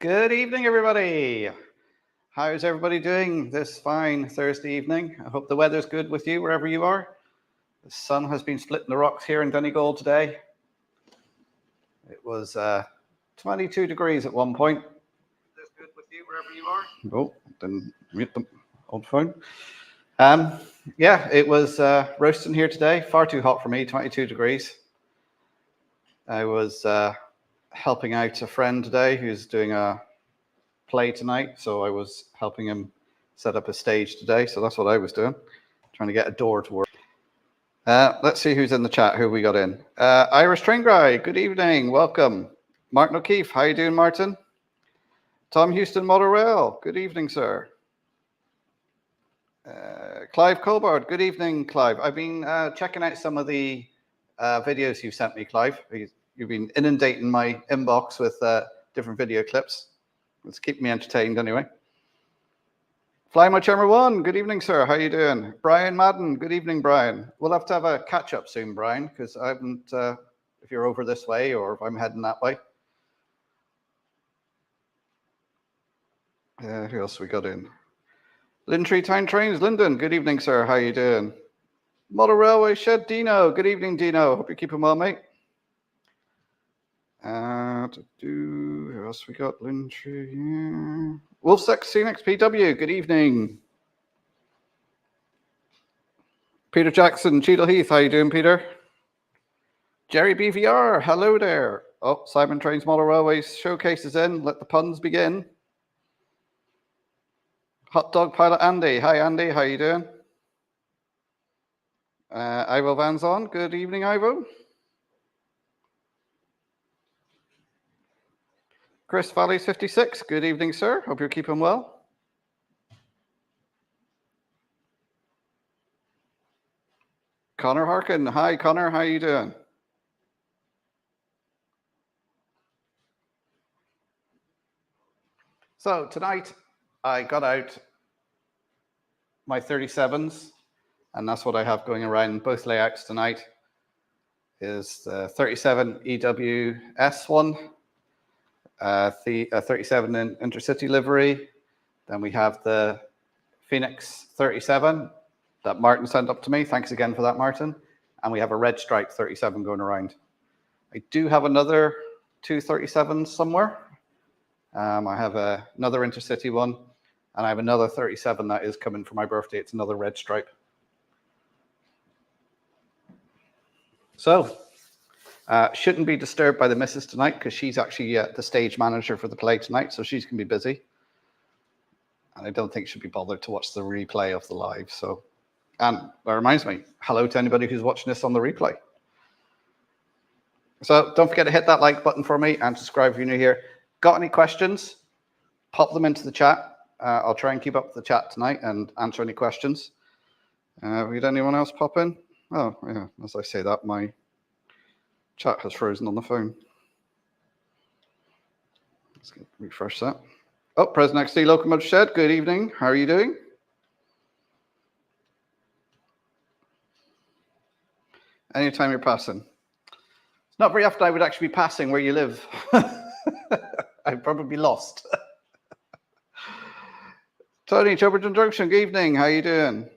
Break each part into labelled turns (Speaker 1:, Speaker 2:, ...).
Speaker 1: Good evening, everybody. How's everybody doing this fine Thursday evening? I hope the weather's good with you wherever you are. The sun has been splitting the rocks here in Donegal today. It was 22 degrees at one point. Is good with you wherever you are? Oh, didn't mute the old phone. Yeah, it was roasting here today. Far too hot for me, 22 degrees. I was helping out a friend today who's doing a play tonight, so I was helping him set up a stage today. So that's what I was doing, trying to get a door to work. Let's see who's in the chat. Who we got in? Irish Train Guy. Good evening. Welcome. Martin O'Keefe. How you doing, Martin? Tom Houston Motor Rail. Good evening, sir. Clive Colbard. Good evening, Clive. I've been checking out some of the videos you've sent me, Clive. You've been inundating my inbox with different video clips. It's keeping me entertained anyway. Fly My Charmer 1, good evening, sir. How you doing? Brian Madden, good evening, Brian. We'll have to have a catch-up soon, Brian, because I haven't, if you're over this way or if I'm heading that way. Who else we got in? Lintree Town Trains, Lyndon, good evening, sir. How you doing? Model Railway Shed, Dino, good evening, Dino. Hope you're keeping well, mate. Who else we got? Lintree, yeah. Wolfsex Scenics PW, good evening. Peter Jackson, Cheadle Heath, how you doing, Peter? Jerry BVR, hello there. Oh, Simon Trains Model Railways showcase is in. Let the puns begin. Hot Dog Pilot Andy, hi Andy, how you doing? Ivo Van's on, good evening, Ivo. Chris Valleys 56, good evening, sir. Hope you're keeping well. Connor Harkin, hi Connor, how you doing? So tonight I got out my 37s, and that's what I have going around both layouts tonight. Is the 37 EWS one, the 37 in intercity livery. Then we have the Phoenix 37 that Martin sent up to me. Thanks again for that, Martin. And we have a red stripe 37 going around. I do have another 237s somewhere. I have another intercity one, and I have another 37 that is coming for my birthday. It's another red stripe. So, shouldn't be disturbed by the missus tonight because she's actually the stage manager for the play tonight, so she's going to be busy. And I don't think she'll be bothered to watch the replay of the live. So, and that reminds me, hello to anybody who's watching this on the replay. So don't forget to hit that like button for me and subscribe if you're new here. Got any questions? Pop them into the chat. I'll try and keep up with the chat tonight and answer any questions. Did anyone else pop in? Oh, yeah, as I say that, my chat has frozen on the phone. Let's refresh that. Oh, President XD Locomotive Shed, good evening. How are you doing? Anytime you're passing. It's not very often I would actually be passing where you live. I'd probably be lost. Tony, Chilberton Junction, good evening. How are you doing?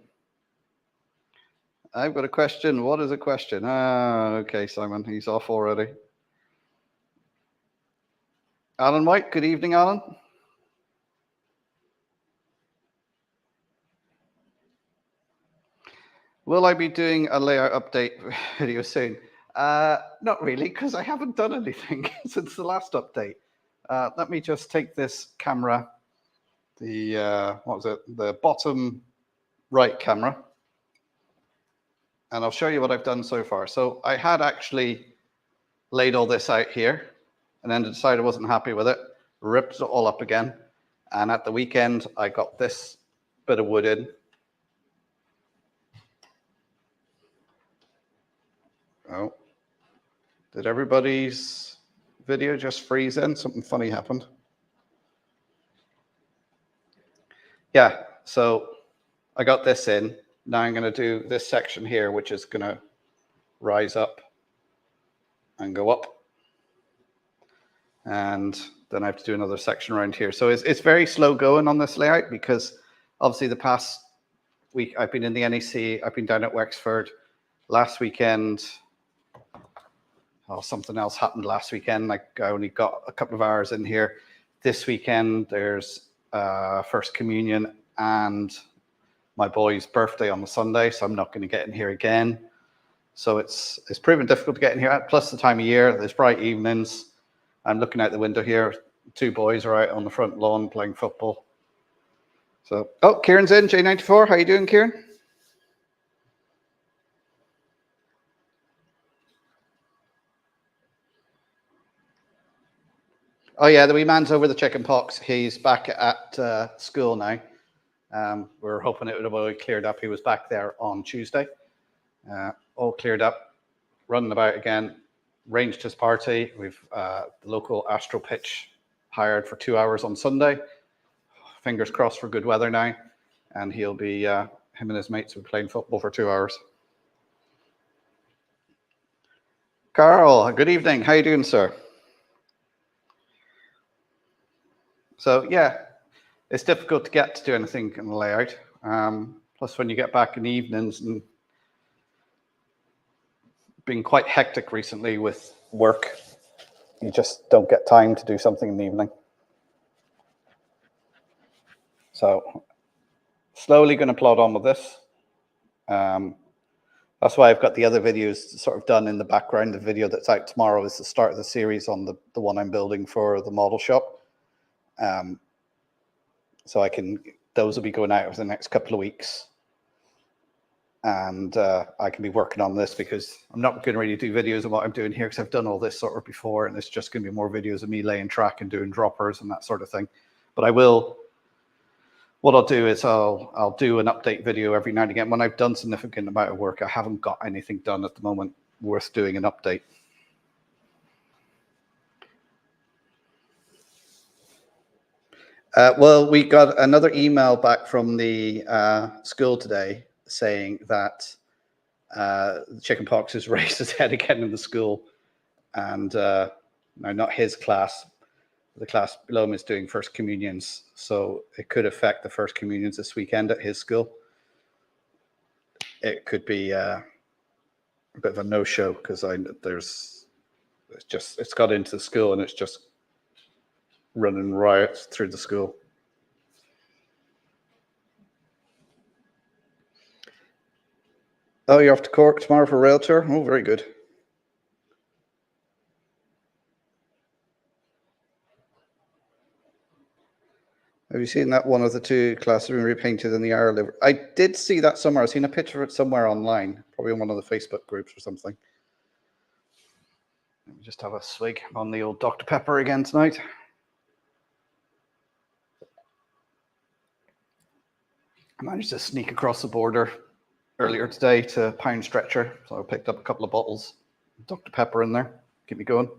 Speaker 1: I've got a question. What is a question? Okay, Simon, he's off already. Alan White, good evening, Alan. Will I be doing a layout update video soon? Not really, because I haven't done anything since the last update. Let me just take this camera, the bottom right camera, and I'll show you what I've done so far. So I had actually laid all this out here, and then decided I wasn't happy with it, ripped it all up again, and at the weekend I got this bit of wood in. Oh, did everybody's video just freeze in? Something funny happened. Yeah, so I got this in. Now I'm going to do this section here, which is going to rise up and go up. and then I have to do another section around here. So it's very slow going on this layout because obviously the past week I've been in the NEC, I've been down at Wexford. Last weekend, something else happened last weekend. Like I only got a couple of hours in here. This weekend there's First Communion and my boy's birthday on the Sunday, so I'm not going to get in here again. So it's proven difficult to get in here. Plus the time of year, there's bright evenings. I'm looking out the window here. 2 boys are out on the front lawn playing football. So, oh, Kieran's in, J94. How you doing, Kieran? Oh yeah, the wee man's over the chicken pox. He's back at school now. We're hoping it would have already cleared up. He was back there on Tuesday. All cleared up, running about again, arranged his party. We've the local Astro pitch hired for 2 hours on Sunday. Fingers crossed for good weather now. And he'll be, him and his mates will be playing football for 2 hours. Carl, good evening. How you doing, sir? So yeah, it's difficult to get to do anything in the layout. Plus when you get back in the evenings, and been quite hectic recently with work, you just don't get time to do something in the evening. So slowly going to plod on with this. That's why I've got the other videos sort of done in the background. The video that's out tomorrow is the start of the series on the one I'm building for the model shop. So those will be going out over the next couple of weeks. And I can be working on this because I'm not going to really do videos of what I'm doing here because I've done all this sort of before, and it's just going to be more videos of me laying track and doing droppers and that sort of thing. But what I'll do is I'll do an update video every now and again. When I've done significant amount of work, I haven't got anything done at the moment worth doing an update. Well, we got another email back from the school today saying that chickenpox has raised its head again in the school, and now not his class, the class below him is doing first communions, so it could affect the first communions this weekend at his school. It could be a bit of a no-show because it's got into the school and it's just running riots through the school. Oh, you're off to Cork tomorrow for a rail tour? Oh, very good. Have you seen that one of the 2 classes being repainted in the Irish livery? I did see that somewhere. I've seen a picture of it somewhere online, probably in one of the Facebook groups or something. Let me just have a swig on the old Dr. Pepper again tonight. I managed to sneak across the border earlier today to Pound Stretcher, so I picked up a couple of bottles of Dr. Pepper in there. Keep me going.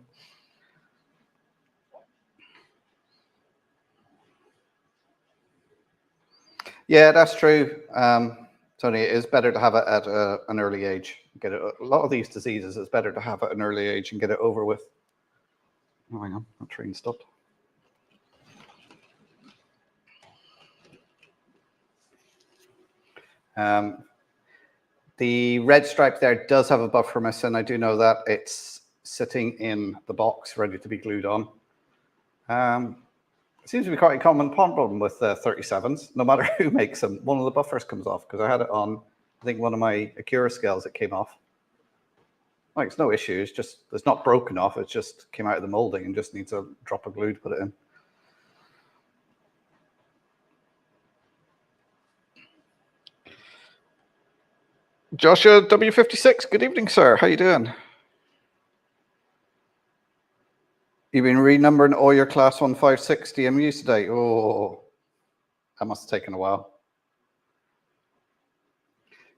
Speaker 1: Yeah, that's true. Tony, it is better to have it at an early age. Get it. A lot of these diseases, it's better to have it at an early age and get it over with. Oh, hang on, the train stopped. The red stripe there does have a buffer missing. I do know that. It's sitting in the box ready to be glued on. It seems to be quite a common problem with 37s. No matter who makes them, one of the buffers comes off, because I had it on, I think, one of my Acura scales, it came off. Like, it's no issue. It's just, it's not broken off. It just came out of the molding and just needs a drop of glue to put it in. Joshua W56, good evening, sir. How you doing? You've been renumbering all your class 156 DMUs today. Oh, that must have taken a while.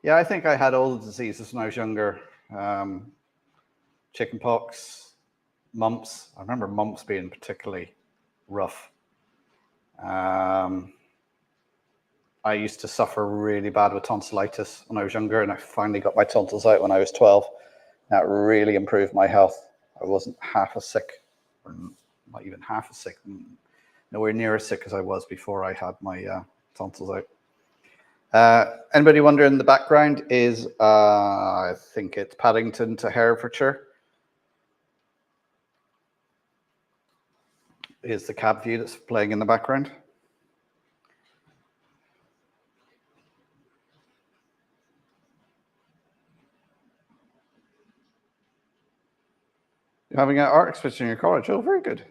Speaker 1: Yeah, I think I had all the diseases when I was younger. Chickenpox, mumps. I remember mumps being particularly rough. I used to suffer really bad with tonsillitis when I was younger, and I finally got my tonsils out when I was 12. That really improved my health. I wasn't half as sick. not even half as sick, nowhere near as sick as I was before I had my tonsils out. Anybody wondering in the background is, I think it's Paddington to Herefordshire. Is the cab view that's playing in the background. You're having an art exhibition in your college. Oh, very good.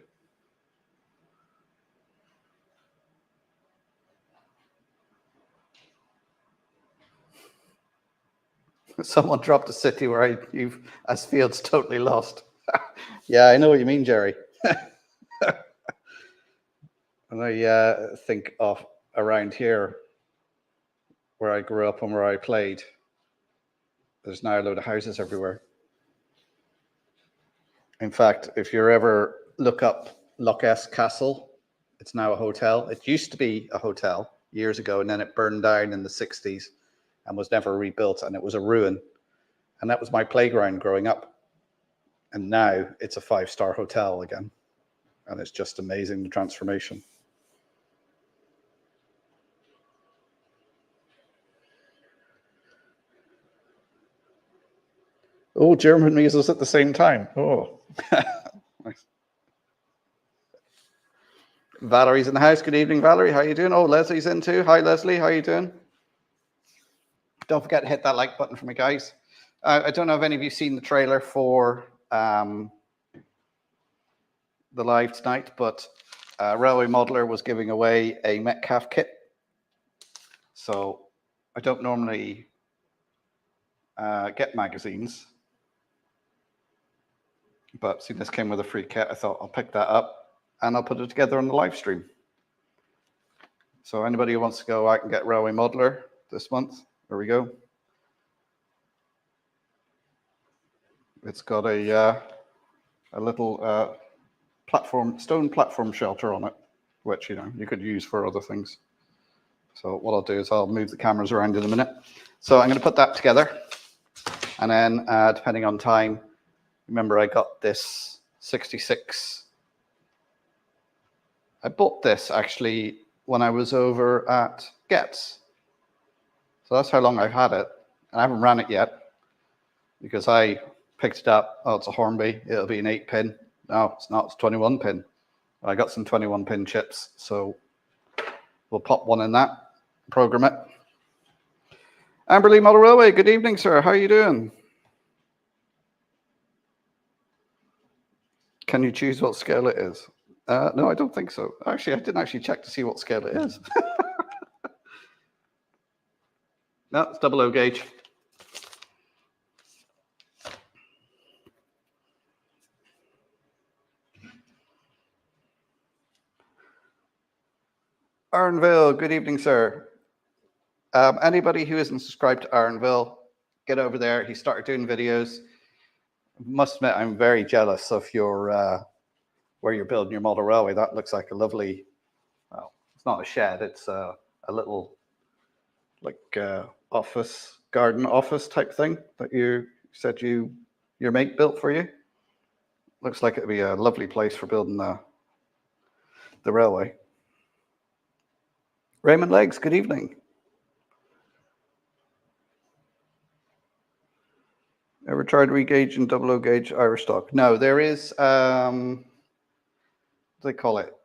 Speaker 1: Someone dropped a city where you've, as Field's totally lost. Yeah, I know what you mean, Jerry. And I think of around here where I grew up and where I played. There's now a load of houses everywhere. In fact, if you ever look up Loch Ness Castle, it's now a hotel. It used to be a hotel years ago, and then it burned down in the 60s and was never rebuilt, and it was a ruin. And that was my playground growing up. And now it's a 5-star hotel again. And it's just amazing, the transformation. Oh, German measles at the same time. Oh, nice. Valerie's in the house. Good evening, Valerie. How are you doing? Oh, Leslie's in too. Hi, Leslie. How are you doing? Don't forget to hit that like button for me, guys. I don't know if any of you seen the trailer for the live tonight, but Railway Modeler was giving away a Metcalf kit. So I don't normally get magazines, but seeing this came with a free kit, I thought I'll pick that up and I'll put it together on the live stream. So anybody who wants to go out and get Railway Modeler this month, there we go. It's got a little stone platform shelter on it, which you could use for other things. So what I'll do is I'll move the cameras around in a minute. So I'm going to put that together, and then depending on time, remember I got this 66. I bought this actually when I was over at Getz. So that's how long I've had it. And I haven't ran it yet because I picked it up. Oh, it's a Hornby. It'll be an 8-pin. No, it's not. It's 21-pin. I got some 21-pin chips. So we'll pop one in that, program it. Amberley Model Railway, good evening, sir. How are you doing? Can you choose what scale it is? No, I don't think so. Actually, I didn't actually check to see what scale it is. No, it's 00 gauge. Ironville, good evening, sir. Anybody who isn't subscribed to Ironville, get over there. He started doing videos. Must admit, I'm very jealous of your where you're building your model railway. That looks like a lovely, well, it's not a shed. It's a little like office, garden office type thing that you said your mate built for you. Looks like it'd be a lovely place for building the railway. Raymond Legs, good evening. Ever tried regaging 00 gauge Irish stock? No, there is, what do they call it?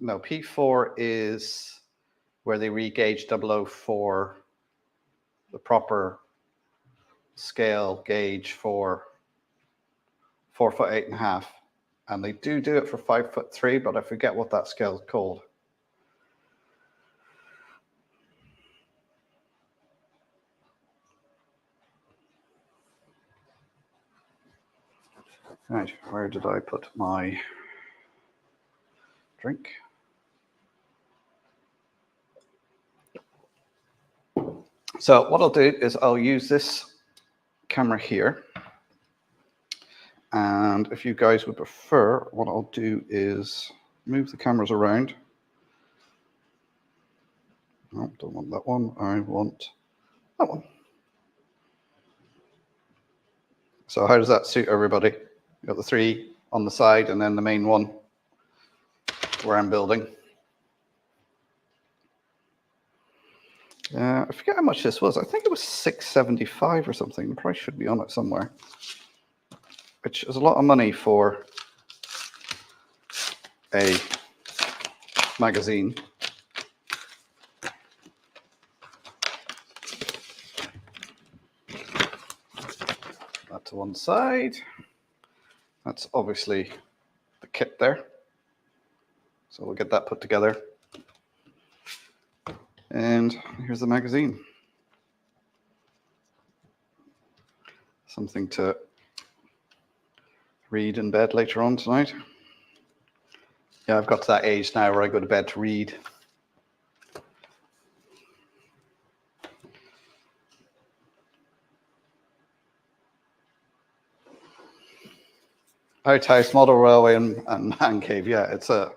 Speaker 1: No, P4 is where they regauge 00 for the proper scale gauge for 4 foot 8.5. And they do it for 5 foot 3, but I forget what that scale is called. Right, where did I put my drink? So what I'll do is I'll use this camera here. And if you guys would prefer, what I'll do is move the cameras around. No, don't want that one. I want that one. So how does that suit everybody? You got the 3 on the side and then the main one. where I'm building. I forget how much this was. I think it was $6.75 or something. The price should be on it somewhere, which is a lot of money for a magazine. That to one side. That's obviously the kit there. So we'll get that put together. And here's the magazine. Something to read in bed later on tonight. Yeah, I've got to that age now where I go to bed to read. Outhouse, model railway, and man cave. Yeah, it's a.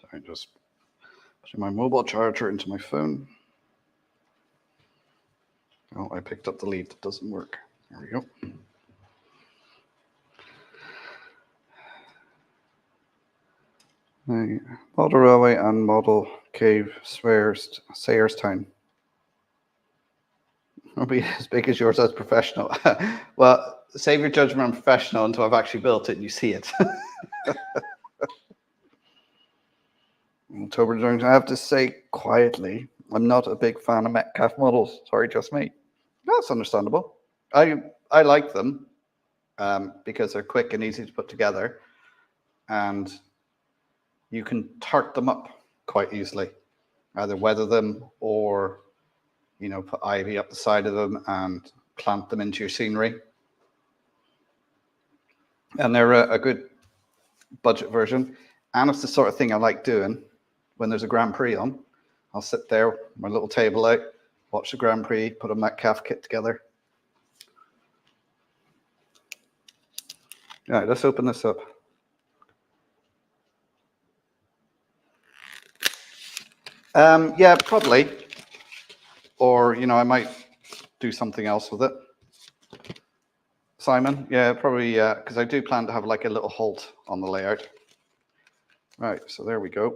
Speaker 1: Sorry, just putting my mobile charger into my phone. Oh, I picked up the lead that doesn't work. There we go. Model railway and model cave, Sayerstown. It'll be as big as yours as professional. Well, save your judgment on professional until I've actually built it and you see it. October Junction, I have to say quietly, I'm not a big fan of Metcalf models. Sorry, just me. That's understandable. I like them because they're quick and easy to put together, and you can tart them up quite easily. Either weather them or, you know, put ivy up the side of them and plant them into your scenery. And they're a good budget version. And it's the sort of thing I like doing when there's a Grand Prix on. I'll sit there, my little table out, watch the Grand Prix, put a Metcalf kit together. All right, let's open this up. Yeah, probably. Or, you know, I might do something else with it. Simon, yeah, probably, because I do plan to have like a little halt on the layout. Right, so there we go.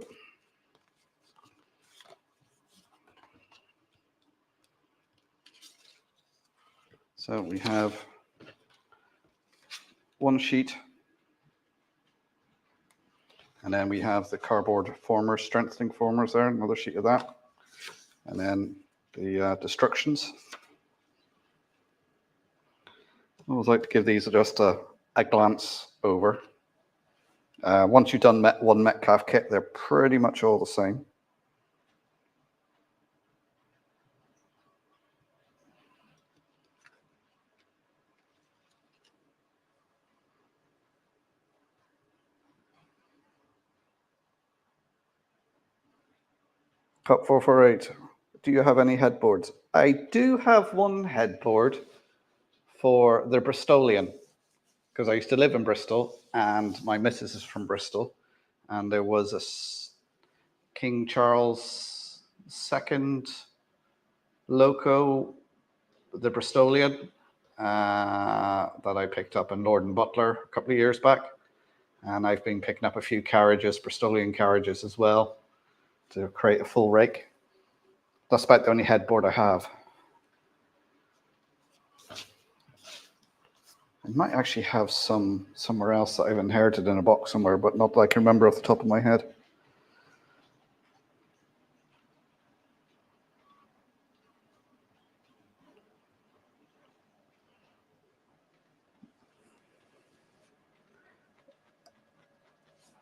Speaker 1: So we have one sheet, and then we have the cardboard formers, strengthening formers there, another sheet of that, and then the destructions. I always like to give these just a glance over. Once you've done one Metcalf kit, they're pretty much all the same. Cup 448. Do you have any headboards? I do have one headboard for the Bristolian, because I used to live in Bristol and my missus is from Bristol, and there was a King Charles II loco, the Bristolian, that I picked up in Lord and Butler a couple of years back, and I've been picking up a few carriages, Bristolian carriages as well, to create a full rake. That's about the only headboard I have. I might actually have some somewhere else that I've inherited in a box somewhere, but not that I can remember off the top of my head.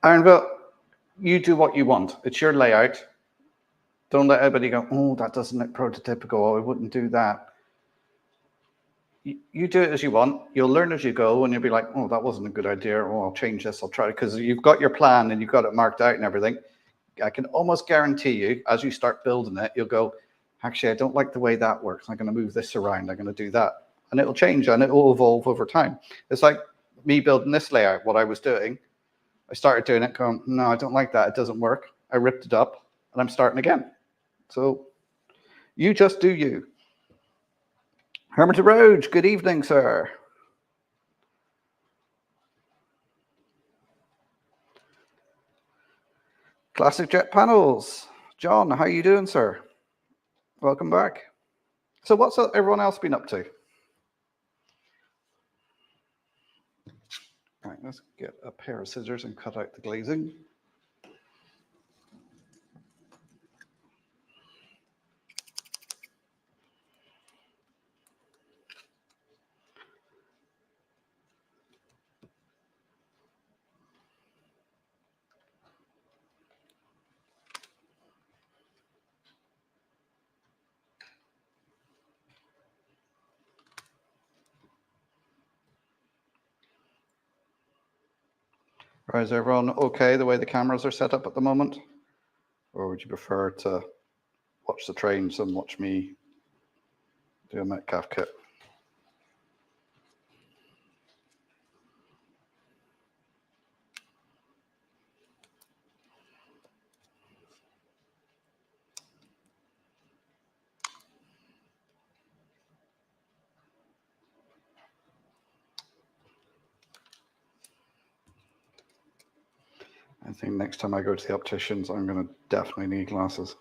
Speaker 1: Aaronville, you do what you want. It's your layout. Don't let everybody go, oh, that doesn't look prototypical. I wouldn't do that. You do it as you want. You'll learn as you go, and you'll be like, oh, that wasn't a good idea. Oh, I'll change this. I'll try it. Because you've got your plan and you've got it marked out and everything. I can almost guarantee you, as you start building it, you'll go, actually, I don't like the way that works. I'm going to move this around. I'm going to do that. And it'll change and it will evolve over time. It's like me building this layout, what I was doing. I started doing it going, no, I don't like that. It doesn't work. I ripped it up. and I'm starting again. So you just do you. Hermitage Road, good evening, sir. Classic Jet Panels. John, how you doing, sir? Welcome back. So what's everyone else been up to? All right, let's get a pair of scissors and cut out the glazing. Right, is everyone okay the way the cameras are set up at the moment? Or would you prefer to watch the trains and watch me do a Metcalf kit? I think next time I go to the opticians, I'm going to definitely need glasses.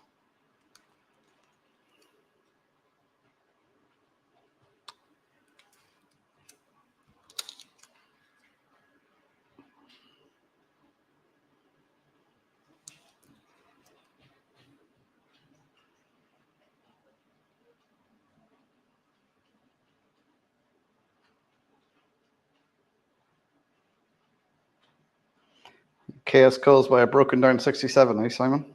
Speaker 1: Chaos caused by a broken down 67, eh, Simon?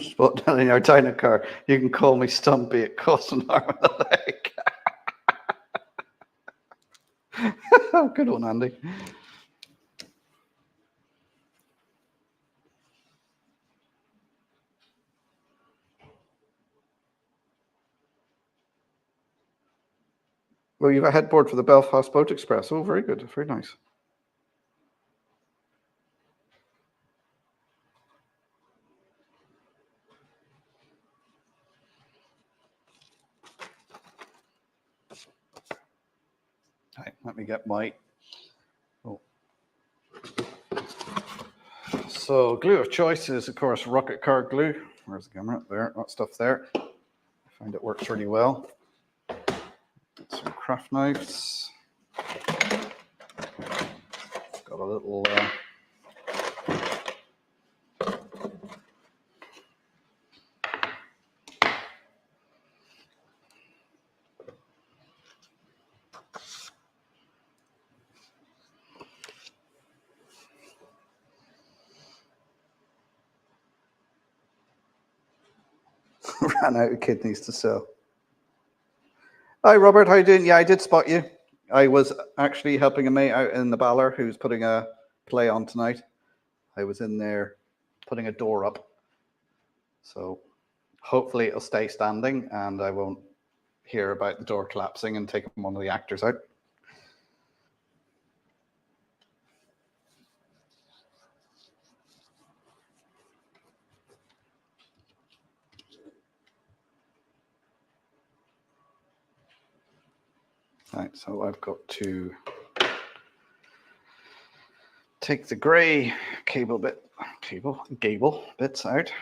Speaker 1: Spot down in your tiny car. You can call me Stumpy. It costs an arm and a leg. Good one, Andy. Well, you've a headboard for the Belfast Boat Express. Oh, very good. Very nice. Right, let me get my... Oh. So glue of choice is, of course, rocket car glue. Where's the camera? There, that stuff there. I find it works really well. Get some craft knives. Got a little... ran out of kidneys to sell. Hi, Robert. How you doing? Yeah, I did spot you. I was actually helping a mate out in the Baller who's putting a play on tonight. I was in there putting a door up. So hopefully it'll stay standing and I won't hear about the door collapsing and taking one of the actors out. Right, so I've got to take the grey gable bits out.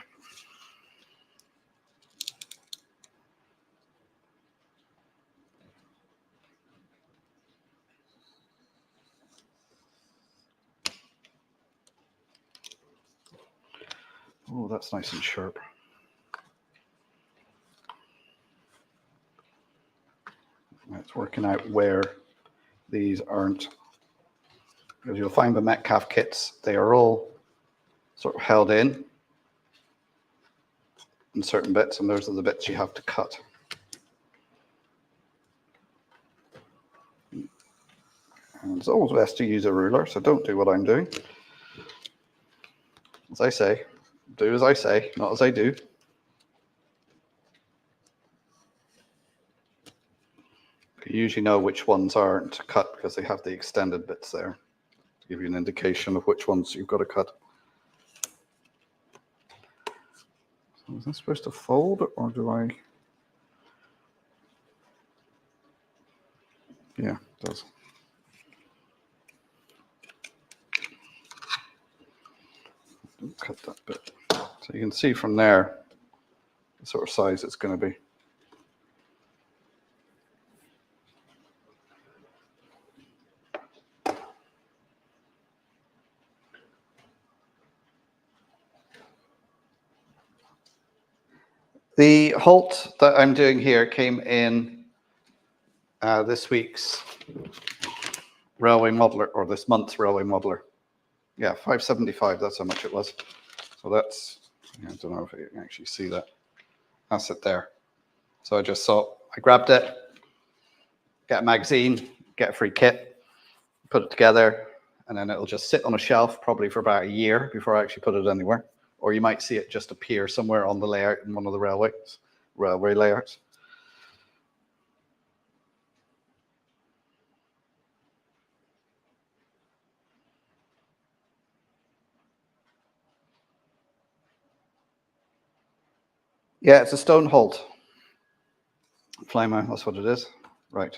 Speaker 1: Oh, that's nice and sharp. It's working out where these aren't. As you'll find the Metcalf kits, they are all sort of held in certain bits, and those are the bits you have to cut. And it's always best to use a ruler, so don't do what I'm doing. As I say, do as I say, not as I do. You usually know which ones aren't to cut because they have the extended bits there to give you an indication of which ones you've got to cut. So is that supposed to fold, or do I? Yeah, it does. Cut that bit. So you can see from there the sort of size it's going to be. The halt that I'm doing here came in this week's railway modeler, or this month's railway modeler. Yeah, 575, that's how much it was. So that's, I don't know if you can actually see that. That's it there. So I just saw, I grabbed it, get a magazine, get a free kit, put it together, and then it'll just sit on a shelf probably for about a year before I actually put it anywhere. Or you might see it just appear somewhere on the layout in one of the railway layouts. Yeah, it's a stone halt. Flymo, that's what it is. Right.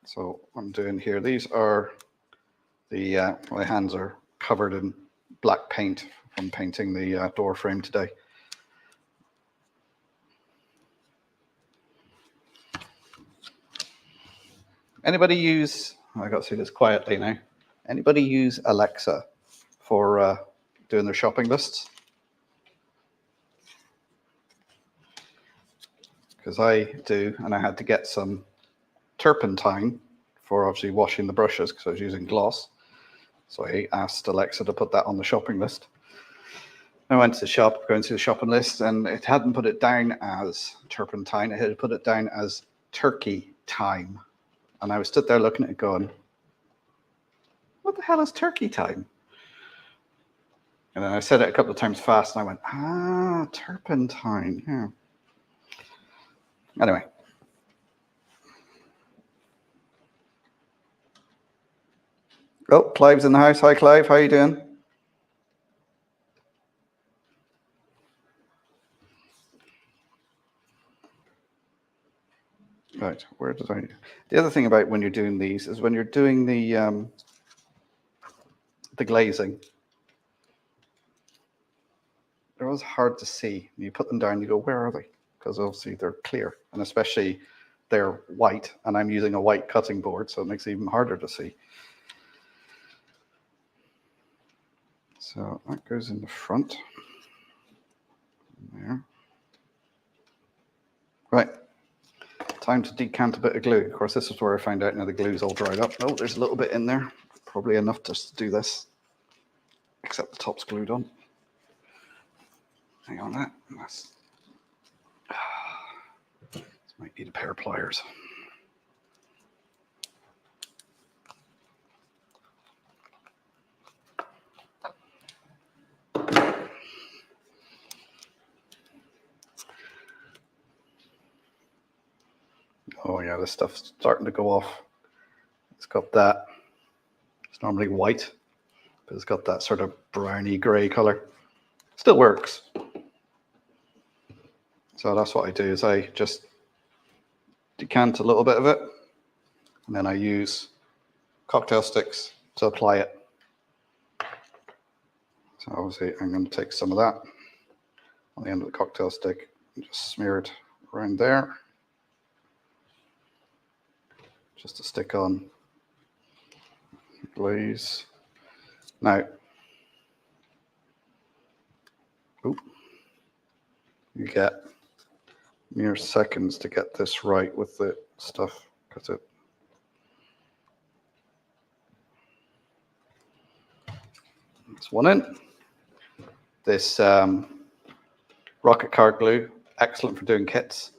Speaker 1: So I'm doing here, these are the, my hands are covered in black paint from painting the door frame today. Anybody use, I got to say this quietly now, anybody use Alexa for doing their shopping lists? Because I do, and I had to get some turpentine for obviously washing the brushes because I was using gloss. So I asked Alexa to put that on the shopping list. I went to the shop, going through the shopping list, and it hadn't put it down as turpentine. It had put it down as turkey time. And I was stood there looking at it going, what the hell is turkey time? And then I said it a couple of times fast, and I went, turpentine, yeah. Anyway. Oh, Clive's in the house. Hi, Clive. How are you doing? Right, where did I? The other thing about when you're doing these is when you're doing the glazing, they're always hard to see. You put them down, you go, where are they? Because obviously they're clear, and especially they're white, and I'm using a white cutting board, so it makes it even harder to see. So that goes in the front. There. Right. Time to decant a bit of glue. Of course, this is where I found out now the glue's all dried up. Oh, there's a little bit in there. Probably enough just to do this, except the top's glued on. Hang on that. This might need a pair of pliers. Oh yeah, this stuff's starting to go off. It's got that. It's normally white, but it's got that sort of browny grey color. Still works. So that's what I do, is I just decant a little bit of it, and then I use cocktail sticks to apply it. So obviously I'm going to take some of that on the end of the cocktail stick and just smear it around there, just to stick on glaze. Now, you get mere seconds to get this right with the stuff, because it's one in. This rocket card glue, excellent for doing kits,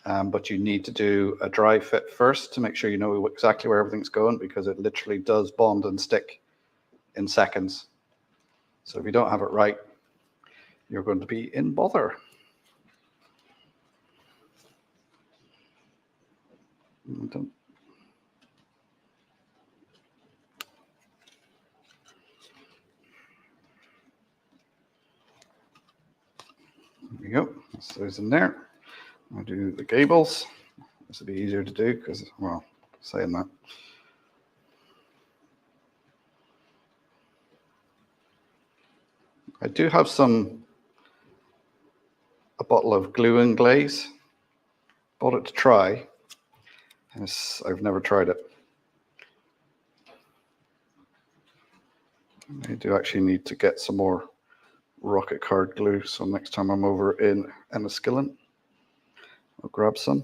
Speaker 1: but you need to do a dry fit first to make sure you know exactly where everything's going, because it literally does bond and stick in seconds. So if you don't have it right, you're going to be in bother. There we go. So those in there. I'll do the gables. This will be easier to do because, well, saying that. I do have a bottle of glue and glaze. Bought it to try. I've never tried it. I do actually need to get some more rocket card glue, so next time I'm over in Enniskillen, I'll grab some.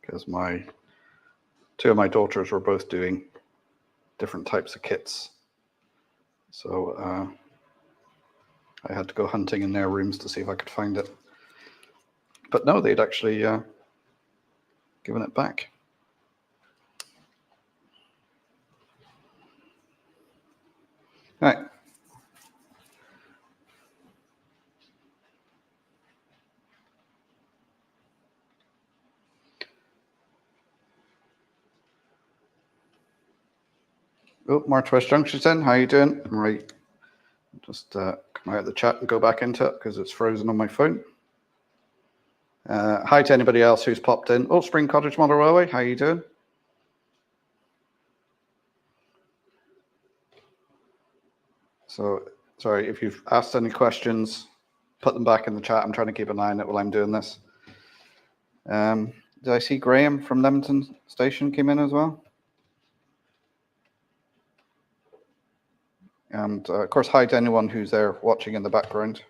Speaker 1: Because two of my daughters were both doing different types of kits. So I had to go hunting in their rooms to see if I could find it. But no, they'd actually given it back. Right. Oh, Marchwest Junction's in. How you doing? Right. Just come out of the chat and go back into it because it's frozen on my phone. Hi to anybody else who's popped in. Oh, Spring Cottage Model Railway. How you doing? So, sorry, if you've asked any questions, put them back in the chat. I'm trying to keep an eye on it while I'm doing this. Did I see Graham from Lemington Station came in as well? And of course, hi to anyone who's there watching in the background.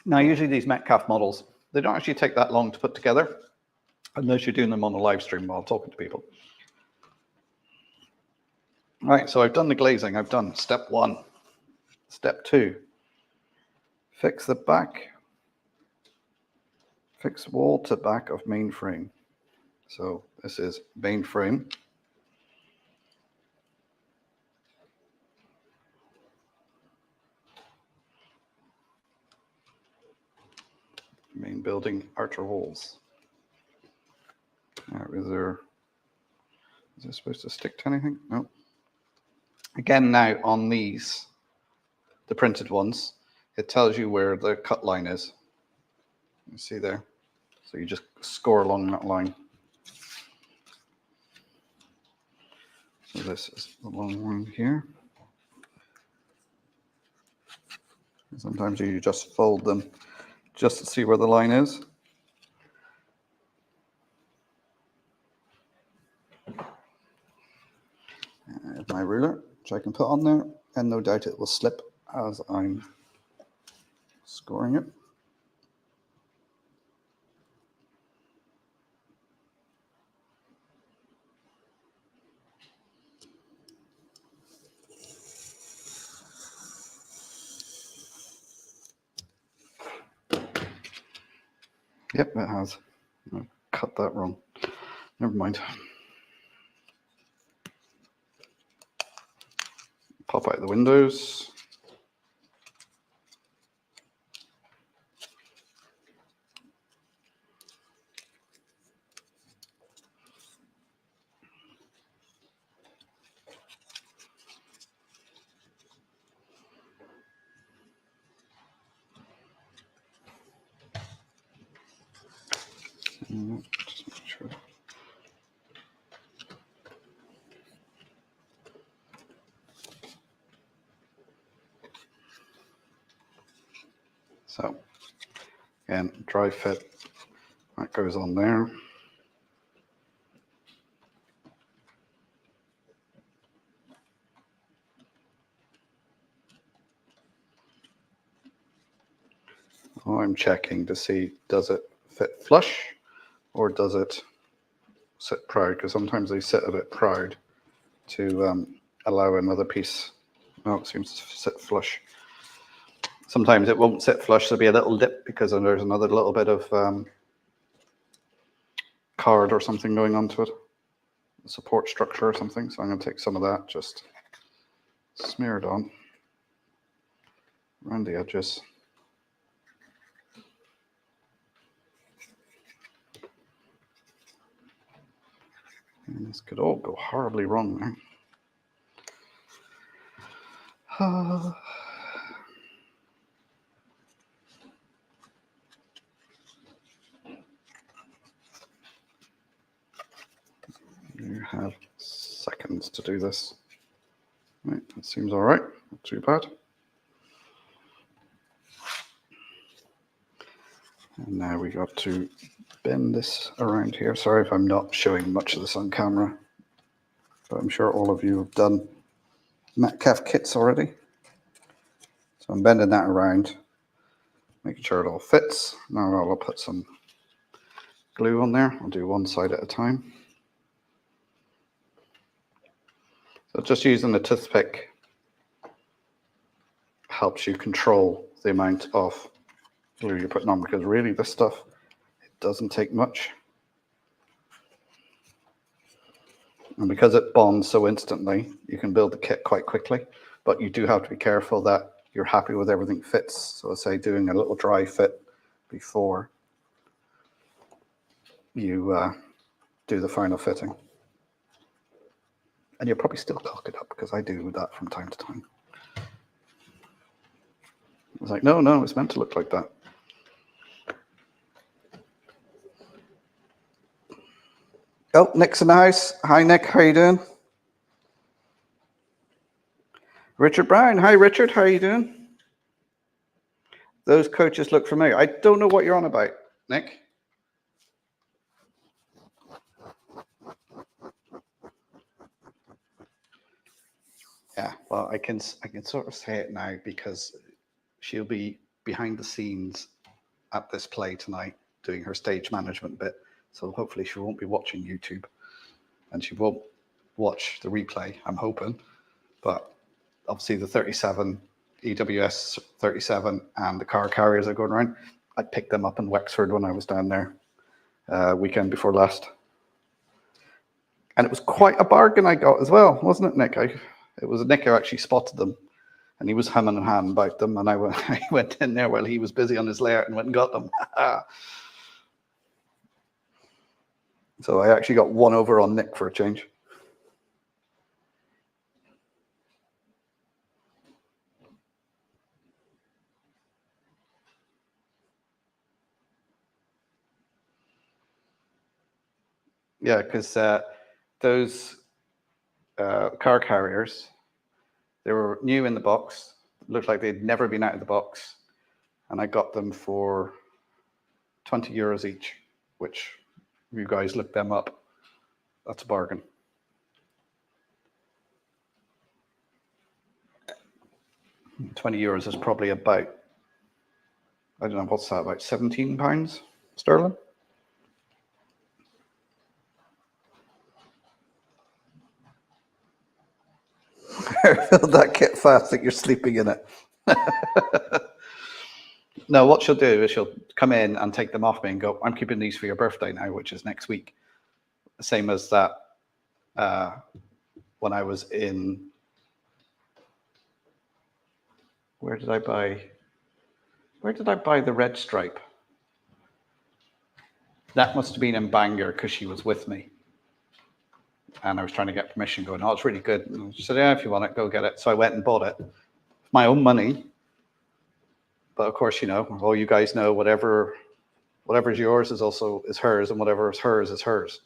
Speaker 1: Now, usually these Metcalf models, they don't actually take that long to put together, unless you're doing them on a live stream while talking to people. Right, so I've done the glazing. I've done step 1. Step 2, fix the back. Fix wall to back of main frame. So this is main frame. Main building outer walls. Is this supposed to stick to anything? No. Again, now on these, the printed ones, it tells you where the cut line is. You see there? So you just score along that line. So this is the long one here. Sometimes you just fold them just to see where the line is. My ruler, which I can put on there, and no doubt it will slip as I'm scoring it. Yep, it has. I cut that wrong. Never mind. Pop out the windows. Just make sure. So, again, dry fit, that goes on there. Oh, I'm checking to see, does it fit flush or does it sit proud? Because sometimes they sit a bit proud to allow another piece. Oh, it seems to sit flush. Sometimes it won't sit flush. There'll be a little dip because there's another little bit of card or something going onto it, a support structure or something. So I'm going to take some of that, just smear it on around the edges. And this could all go horribly wrong there. You have seconds to do this. Right, that seems all right, not too bad. And now we got to bend this around here. Sorry if I'm not showing much of this on camera, but I'm sure all of you have done Metcalf kits already. So I'm bending that around, making sure it all fits. Now I'll put some glue on there. I'll do one side at a time. So just using the toothpick helps you control the amount of glue you're putting on, because really this stuff, it doesn't take much. And because it bonds so instantly, you can build the kit quite quickly, but you do have to be careful that you're happy with everything fits. So say doing a little dry fit before you do the final fitting. And you'll probably still cock it up, because I do that from time to time. I was like, no, it's meant to look like that. Oh, Nick's in the house. Hi, Nick. How you doing? Richard Brown. Hi, Richard. How are you doing? Those coaches look familiar. I don't know what you're on about, Nick. Yeah, well, I can sort of say it now, because she'll be behind the scenes at this play tonight doing her stage management bit. So hopefully she won't be watching YouTube, and she won't watch the replay, I'm hoping. But obviously the 37, EWS 37 and the car carriers are going around. I picked them up in Wexford when I was down there weekend before last. And it was quite a bargain I got as well, wasn't it, Nick? It was Nick who actually spotted them, and he was humming and hawing about them, and I went in there while he was busy on his layout and went and got them. So I actually got one over on Nick for a change. Yeah, because those car carriers, they were new in the box. Looked like they'd never been out of the box. And I got them for 20 euros each, which, if you guys look them up, that's a bargain. €20 is probably about, I don't know, what's that, about £17 sterling? Filled that kit fast that you're sleeping in it. No, what she'll do is she'll come in and take them off me and go, I'm keeping these for your birthday now, which is next week. Same as that when I was in, where did I buy the red stripe? That must have been in Bangor, because she was with me. And I was trying to get permission, going, oh, it's really good. And she said, yeah, if you want it, go get it. So I went and bought it. My own money. But of course, you know, all you guys know, whatever's yours is hers, and whatever is hers is hers.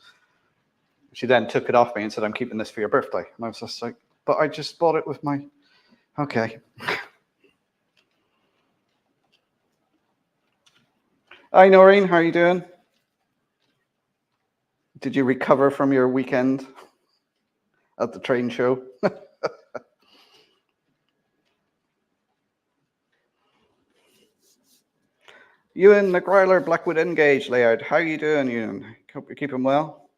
Speaker 1: She then took it off me and said, I'm keeping this for your birthday. And I was just like, but I just bought it with my, okay. Hi, Noreen, how are you doing? Did you recover from your weekend at the train show? Ewan McRyler, Blackwood Engage layout. How are you doing, Ewan? Hope you're keeping well.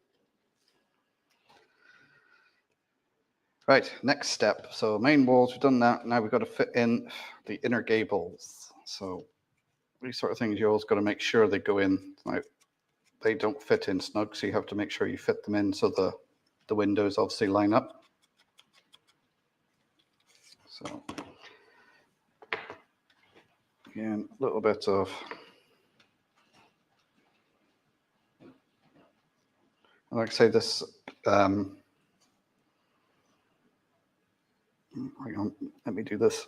Speaker 1: Right, next step. So main walls, we've done that. Now we've got to fit in the inner gables. So these sort of things, you always got to make sure they go in. Now, they don't fit in snug, so you have to make sure you fit them in so the windows obviously line up. So again, a little bit of like I say, this hang on, let me do this.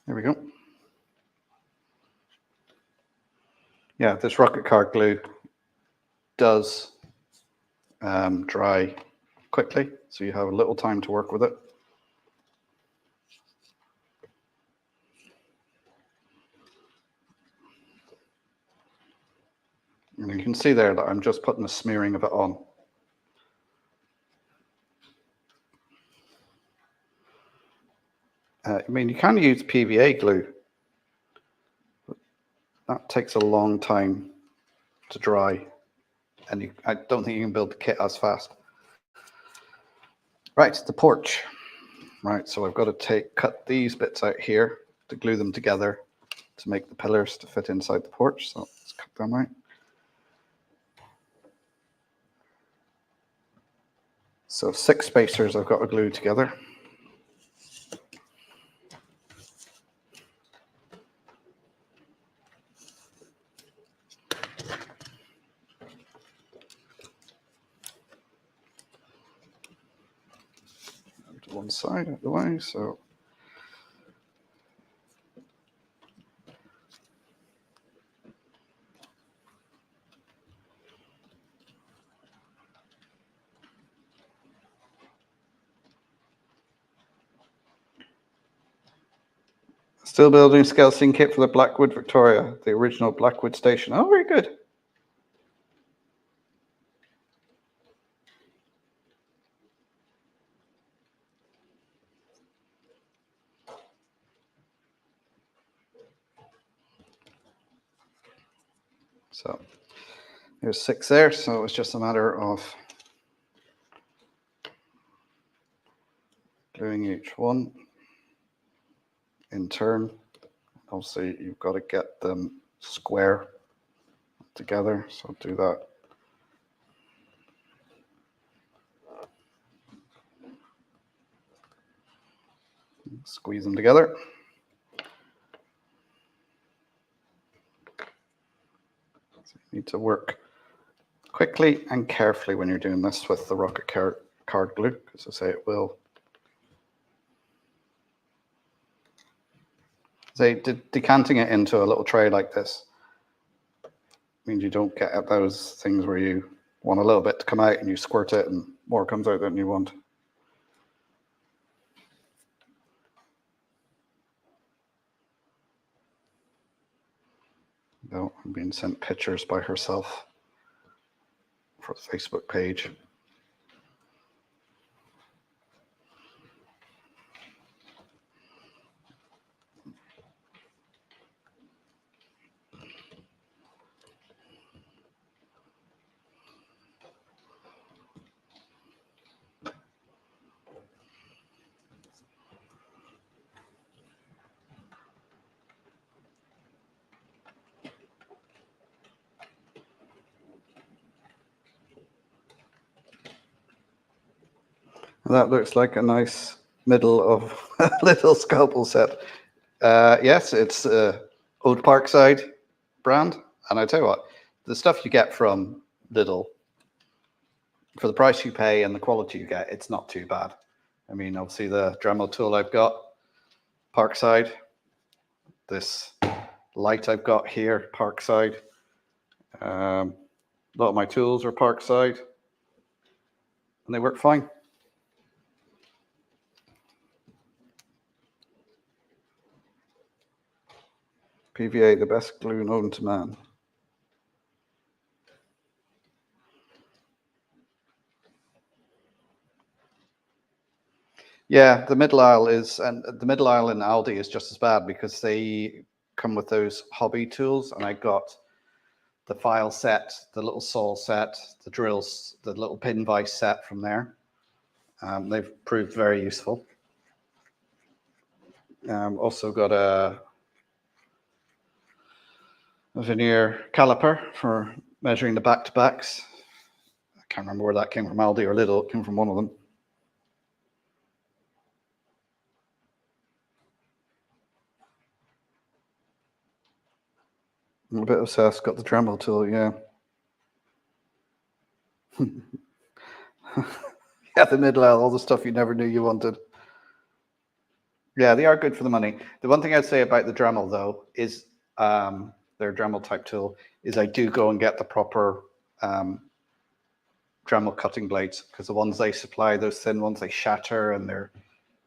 Speaker 1: There we go. Yeah, this rocket card glue does dry quickly, so you have a little time to work with it. And you can see there that I'm just putting a smearing of it on. I mean, you can use PVA glue, but that takes a long time to dry, and I don't think you can build the kit as fast. Right, the porch. Right, so I've got to cut these bits out here to glue them together to make the pillars to fit inside the porch. So let's cut them out. So 6 spacers I've got to glue together. To one side out of the way, so still building skeleton kit for the Blackwood Victoria, the original Blackwood station. Oh, very good. So there's 6 there, so it's just a matter of gluing each one in turn. Obviously, you've got to get them square together, so do that. Squeeze them together. So you need to work quickly and carefully when you're doing this with the rocket card glue, because I say it will. Say decanting it into a little tray like this means you don't get at those things where you want a little bit to come out and you squirt it and more comes out than you want. No, I'm being sent pictures by herself for the Facebook page. That looks like a nice middle of a little scalpel set. Yes, it's Old Parkside brand. And I tell you what, the stuff you get from Lidl, for the price you pay and the quality you get, it's not too bad. I mean, obviously the Dremel tool I've got, Parkside. This light I've got here, Parkside. A lot of my tools are Parkside. And they work fine. PVA, the best glue known to man. Yeah, the middle aisle is, and the middle aisle in Aldi is just as bad because they come with those hobby tools, and I got the file set, the little saw set, the drills, the little pin vise set from there. They've proved very useful. Also got a veneer caliper for measuring the back-to-backs. I can't remember where that came from, Aldi or Lidl. It came from one of them. A bit obsessed. Got the Dremel tool, yeah. Yeah, the middle L, all the stuff you never knew you wanted. Yeah, they are good for the money. The one thing I'd say about the Dremel, though, is their Dremel type tool, is I do go and get the proper Dremel cutting blades, because the ones they supply, those thin ones, they shatter and they're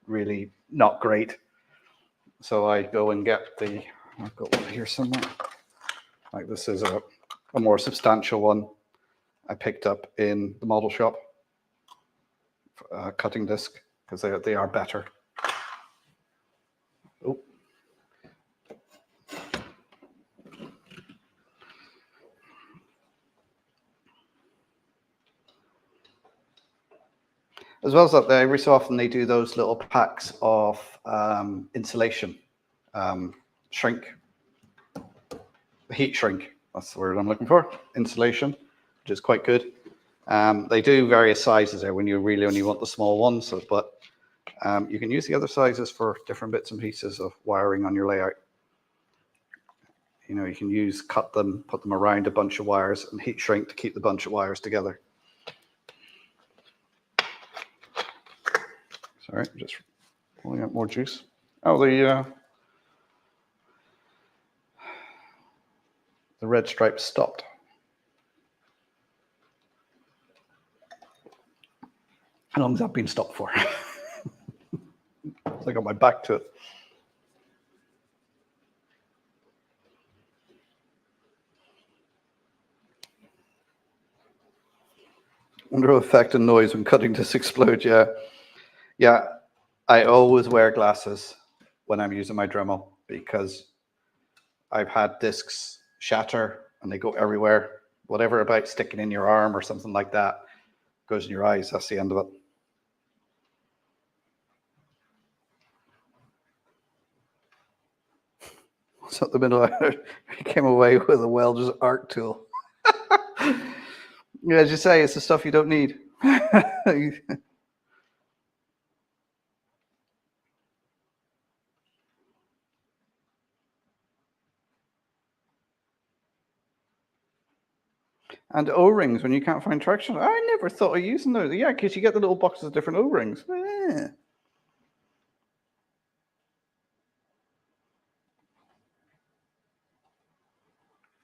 Speaker 1: really not great. So I go and get the, I've got one here somewhere. Like this is a more substantial one I picked up in the model shop, cutting disc, because they are better. Oh. As well as that, every so often they do those little packs of insulation, shrink, heat shrink. That's the word I'm looking for. Insulation, which is quite good. They do various sizes there when you really only want the small ones, but you can use the other sizes for different bits and pieces of wiring on your layout. You know, you can cut them, put them around a bunch of wires and heat shrink to keep the bunch of wires together. Sorry, just pulling out more juice. Oh, the red stripe stopped. How long has that been stopped for? I got my back to it. Wonder what effect and noise when cutting discs explode. Yeah. I always wear glasses when I'm using my Dremel, because I've had discs shatter and they go everywhere. Whatever about sticking in your arm or something like that goes in your eyes. That's the end of it. So at the middle, I came away with a welder's art tool. Yeah, as you say, it's the stuff you don't need. And O-rings when you can't find traction. I never thought of using those. Yeah, because you get the little boxes of different O-rings.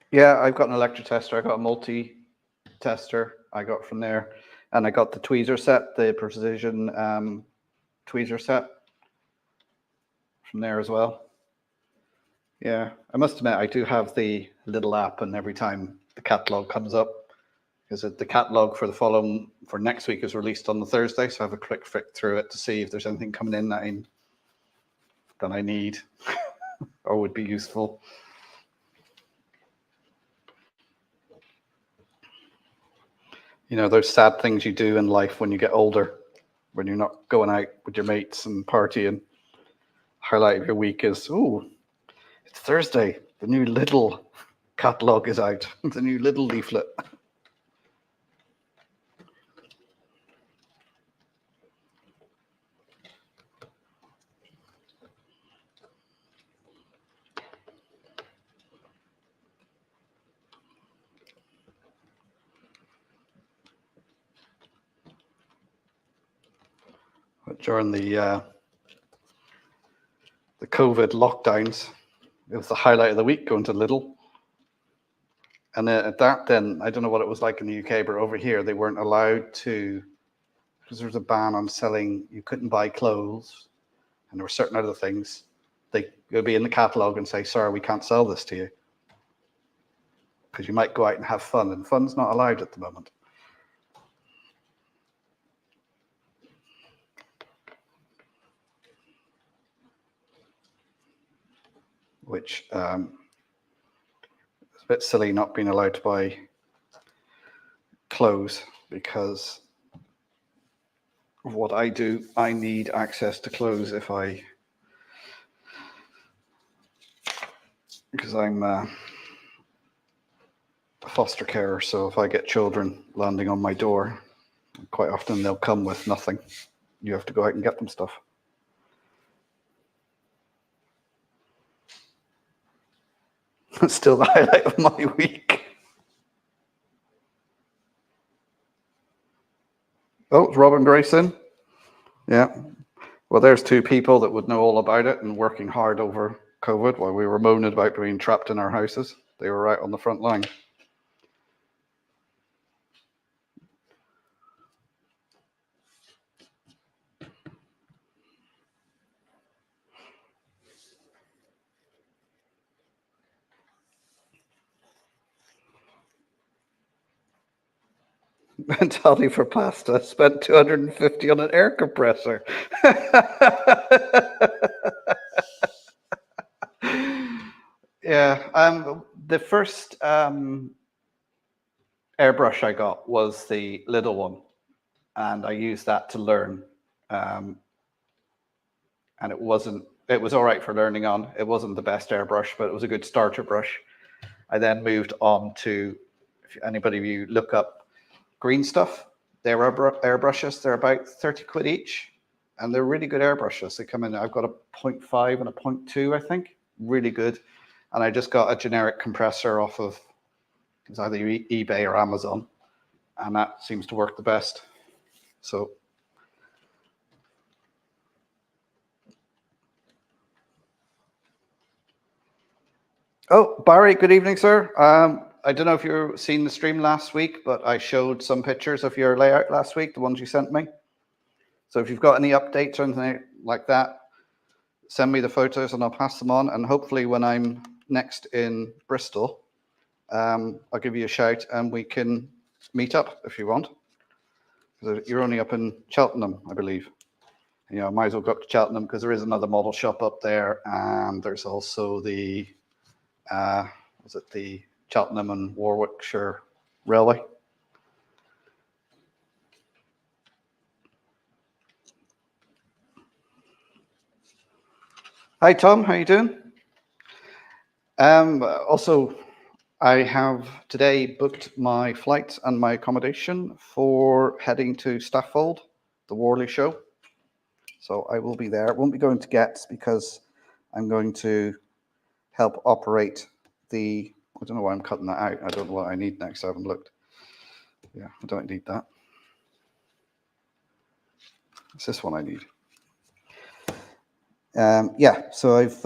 Speaker 1: Yeah, I've got an electric tester. I got a multi-tester I got from there. And I got the tweezer set, the precision tweezer set from there as well. Yeah, I must admit, I do have the little app, and every time the catalog comes up, because the catalog for next week is released on the Thursday, so I have a quick flick through it to see if there's anything coming in that I need or would be useful. You know, those sad things you do in life when you get older, when you're not going out with your mates and partying. Highlight of your week is, oh, it's Thursday. The new Lidl catalog is out. The new Lidl leaflet. During the COVID lockdowns, it was the highlight of the week going to Lidl. And at that, then, I don't know what it was like in the UK, but over here, they weren't allowed to, because there was a ban on selling, you couldn't buy clothes, and there were certain other things. They would be in the catalogue and say, sorry, we can't sell this to you, because you might go out and have fun, and fun's not allowed at the moment. Which bit silly not being allowed to buy clothes because of what I do. I need access to clothes because I'm a foster carer. So if I get children landing on my door, quite often they'll come with nothing. You have to go out and get them stuff. It's still the highlight of my week. Oh, it's Robin Grayson. Yeah. Well, there's two people that would know all about it and working hard over COVID while we were moaning about being trapped in our houses. They were right on the front line. Mentality for pasta. Spent 250 on an air compressor. Yeah. The first airbrush I got was the little one, and I used that to learn. And it was all right for learning on. It wasn't the best airbrush, but it was a good starter brush. I then moved on to, if anybody of you look up Green Stuff, they're airbrushes. They're about 30 quid each, and they're really good airbrushes. They come in, I've got a 0.5 and a 0.2, I think. Really good. And I just got a generic compressor off of, it's either eBay or Amazon, and that seems to work the best. So oh, Barry, good evening, sir. I don't know if you've seen the stream last week, but I showed some pictures of your layout last week, the ones you sent me. So if you've got any updates or anything like that, send me the photos and I'll pass them on. And hopefully when I'm next in Bristol, I'll give you a shout and we can meet up if you want. You're only up in Cheltenham, I believe. You know, I might as well go up to Cheltenham because there is another model shop up there, and there's also the the Cheltenham and Warwickshire Railway. Hi Tom, how you doing? Also, I have today booked my flights and my accommodation for heading to Staffold, the Worley show. So I will be there. I won't be going to Getz because I'm going to help operate the, I don't know why I'm cutting that out. I don't know what I need next. I haven't looked. Yeah, I don't need that. It's this one I need. Yeah, so I've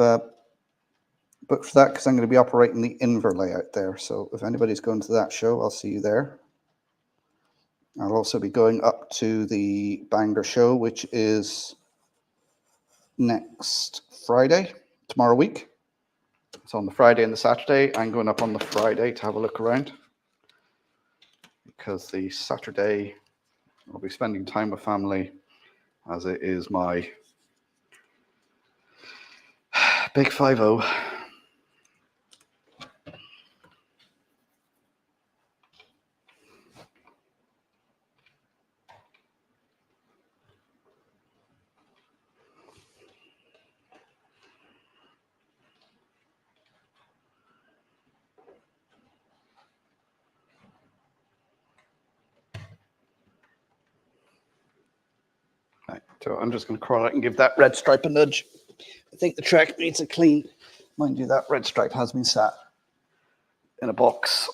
Speaker 1: booked for that because I'm going to be operating the Inver layout there. So if anybody's going to that show, I'll see you there. I'll also be going up to the Bangor show, which is next Friday, tomorrow week. It's on the Friday and the Saturday. I'm going up on the Friday to have a look around because the Saturday I'll be spending time with family as it is my big 5-0. Right, so I'm just going to crawl out and give that red stripe a nudge. I think the track needs a clean. Mind you, that red stripe has been sat in a box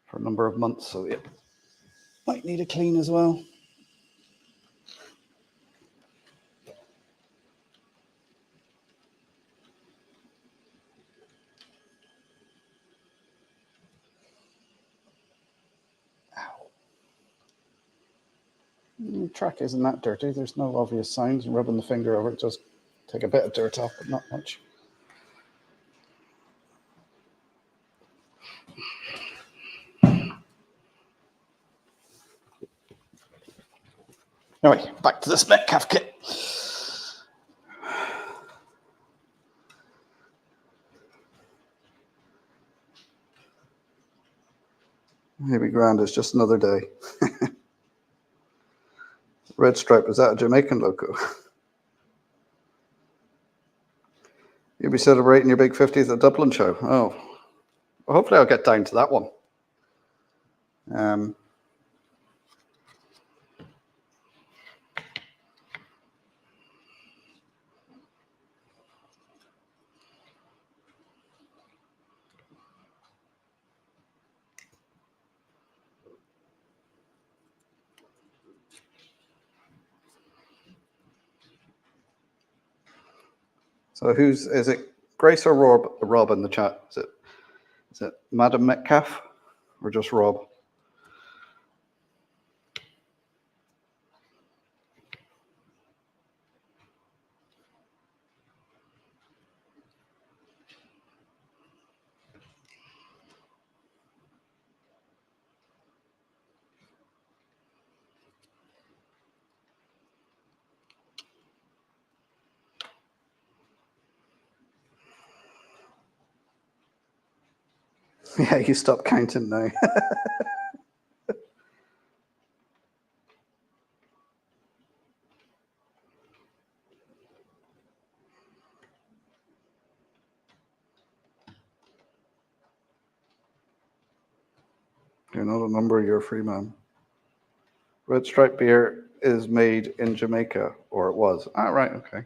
Speaker 1: for a number of months, so it might need a clean as well. The track isn't that dirty. There's no obvious signs. Rubbing the finger over it just take a bit of dirt off, but not much. Anyway, back to this Metcalf kit. Maybe grand is just another day. Red Stripe, is that a Jamaican logo? You'll be celebrating your big 50th at Dublin show. Oh, well, hopefully I'll get down to that one. So is it Grace or Rob in the chat? Is it Madam Metcalf or just Rob? Yeah, you stop counting now. You're not a number, you're a free man. Red Stripe beer is made in Jamaica, or it was. Ah, right, okay.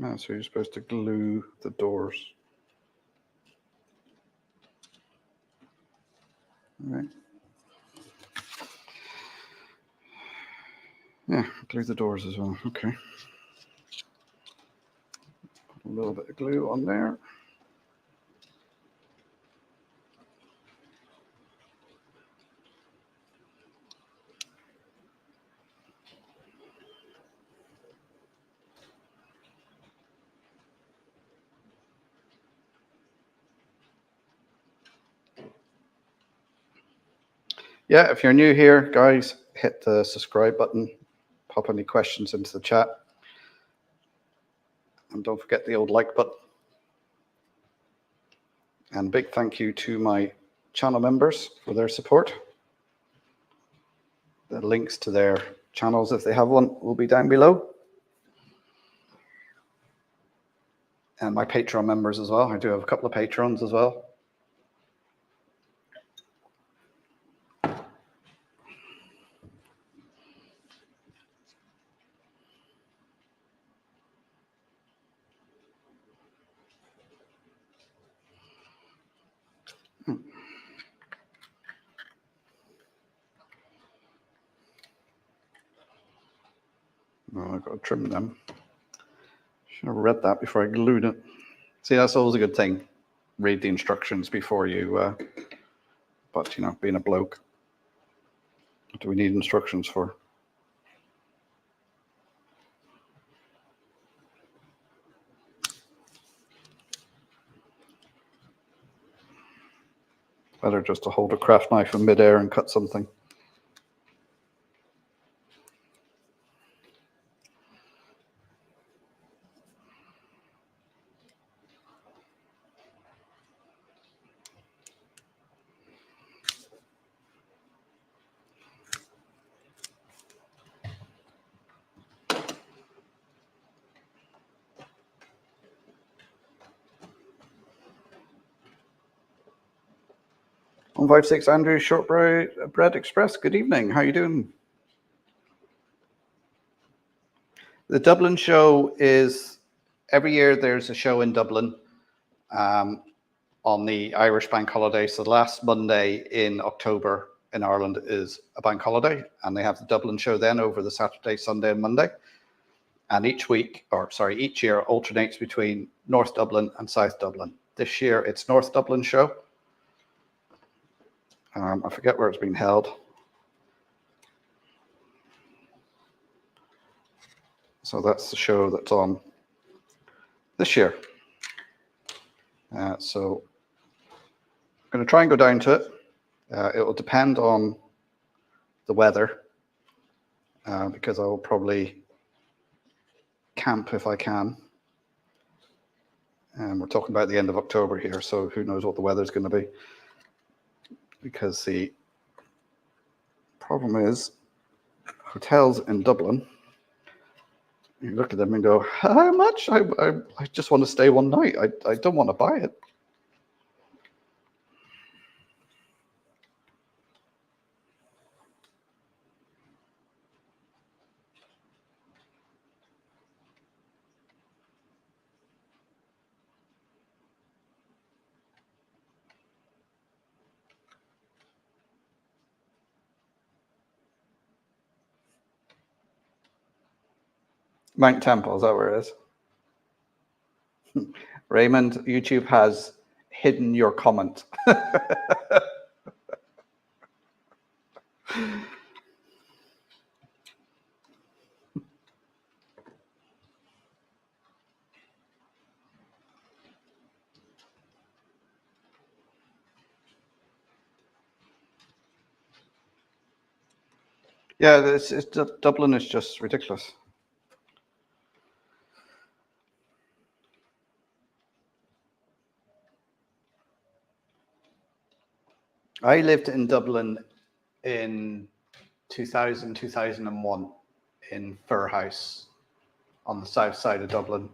Speaker 1: Ah, so you're supposed to glue the doors. All right. Yeah, glue the doors as well. Okay. Put a little bit of glue on there. Yeah, if you're new here, guys, hit the subscribe button, pop any questions into the chat, and don't forget the old like button. And big thank you to my channel members for their support. The links to their channels, if they have one, will be down below. And my Patreon members as well. I do have a couple of patrons as well. Oh, I've got to trim them. Should have read that before I glued it. See, that's always a good thing. Read the instructions before you, but you know, being a bloke, what do we need instructions for? Better just to hold a craft knife in midair and cut something. One 156 Andrew Shortbread Express. Good evening. How are you doing? The Dublin show is every year. There's a show in Dublin on the Irish bank holiday. So the last Monday in October in Ireland is a bank holiday, and they have the Dublin show then over the Saturday, Sunday, and Monday. And each year alternates between North Dublin and South Dublin. This year it's North Dublin show. I forget where it's being held. So that's the show that's on this year. So I'm going to try and go down to it. It will depend on the weather, because I will probably camp if I can. And we're talking about the end of October here, so who knows what the weather's going to be. Because the problem is, hotels in Dublin, you look at them and go, how much? I just want to stay one night. I don't want to buy it. Mount Temple, is that where it is? Raymond, YouTube has hidden your comment. Yeah, Dublin is just ridiculous. I lived in Dublin in 2000, 2001 in Fir House on the south side of Dublin.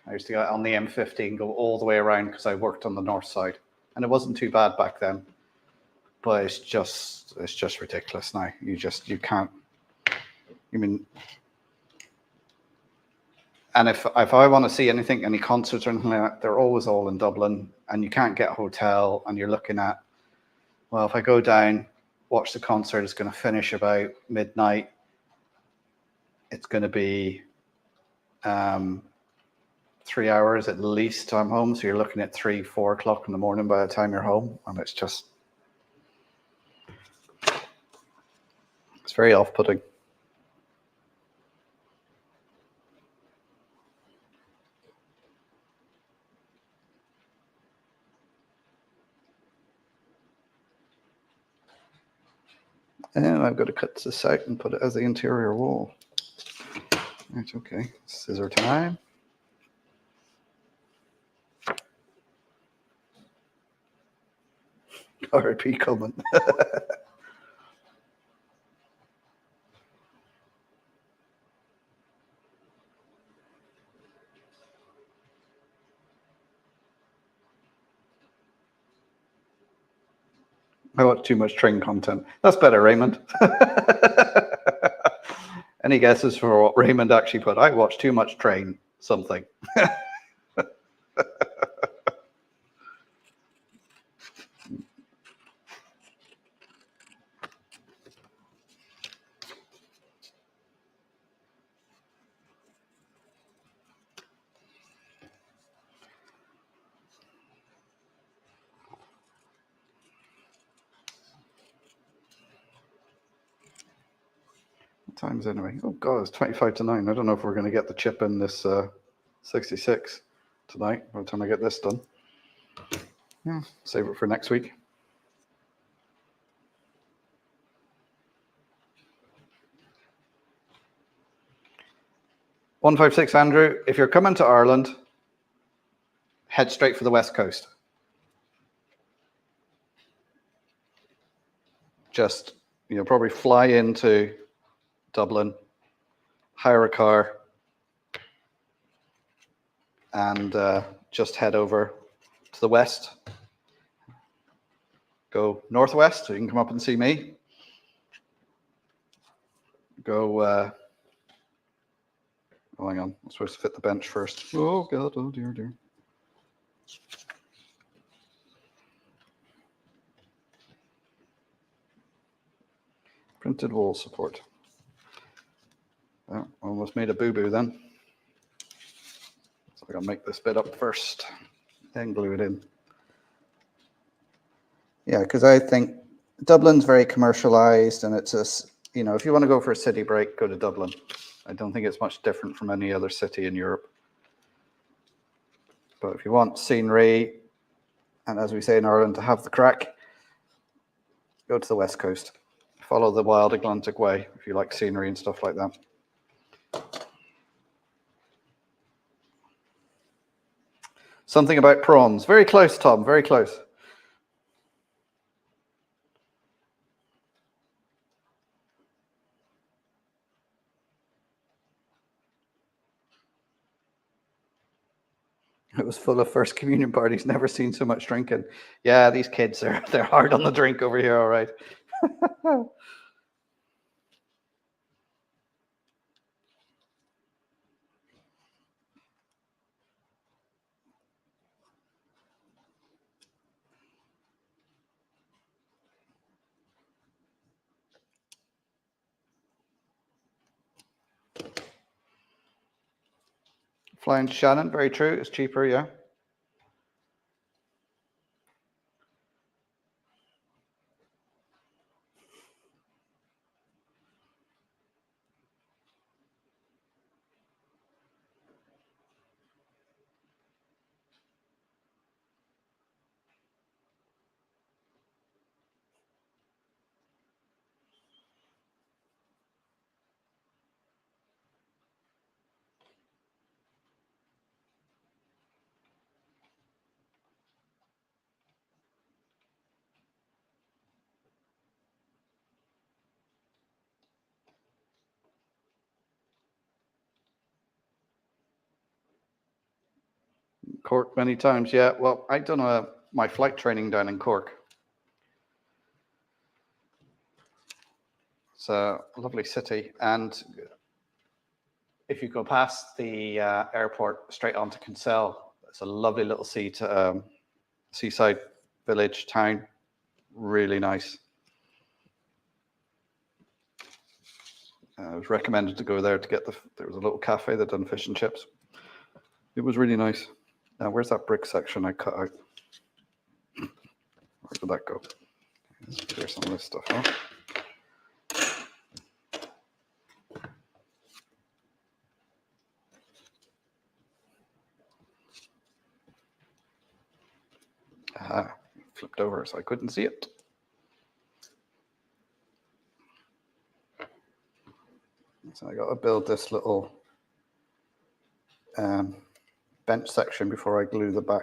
Speaker 1: I used to go on the M50 go all the way around because I worked on the north side. And it wasn't too bad back then. But it's just ridiculous now. You can't. I mean, and if I want to see anything, any concerts or anything like that, they're always all in Dublin, and you can't get a hotel, and you're looking at, well, if I go down, watch the concert, it's going to finish about midnight. It's going to be 3 hours at least till I'm home. So you're looking at 3, 4 o'clock in the morning by the time you're home, and it's very off-putting. And I've got to cut this out and put it as the interior wall. Right, okay. Scissor time. RIP comment. I watch too much train content. That's better, Raymond. Any guesses for what Raymond actually put? I watch too much train something. Times anyway. Oh God, it's 25 to 9. I don't know if we're going to get the chip in this 66 tonight by the time I get this done. Yeah, save it for next week. $156 Andrew, if you're coming to Ireland, head straight for the West Coast. Just, probably fly into Dublin, hire a car, and just head over to the west. Go northwest, so you can come up and see me. Go, oh, hang on, I'm supposed to fit the bench first. Oh God, oh dear, dear. Printed wall support. Oh, almost made a boo-boo then. So I gotta make this bit up first, then glue it in. Yeah, because I think Dublin's very commercialized, and it's if you want to go for a city break, go to Dublin. I don't think it's much different from any other city in Europe. But if you want scenery, and as we say in Ireland, to have the crack, go to the west coast. Follow the wild Atlantic Way if you like scenery and stuff like that. Something about prawns. Very close, Tom, very close. It was full of first communion parties. Never seen so much drinking. Yeah, these kids, they're hard on the drink over here, all right. Flying to Shannon, very true. It's cheaper, yeah. Cork many times, yeah. Well, I've done my flight training down in Cork. It's a lovely city, and if you go past the airport straight onto Kinsale, it's a lovely little seaside village town. Really nice. I was recommended to go there to get there was a little cafe that done fish and chips. It was really nice. Now, where's that brick section I cut out? Where did that go? Let's clear some of this stuff off. Flipped over so I couldn't see it. So I got to build this little bench section before I glue the back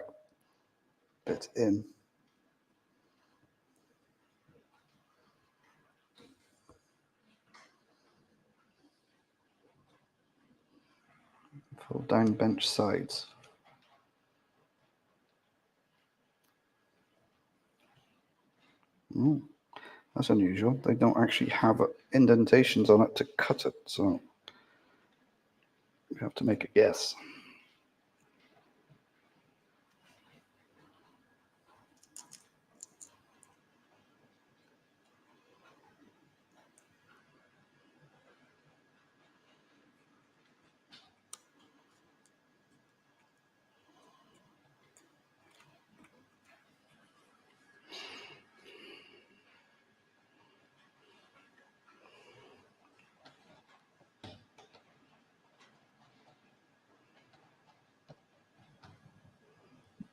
Speaker 1: bit in. Fold down bench sides. That's unusual. They don't actually have indentations on it to cut it, so we have to make a guess.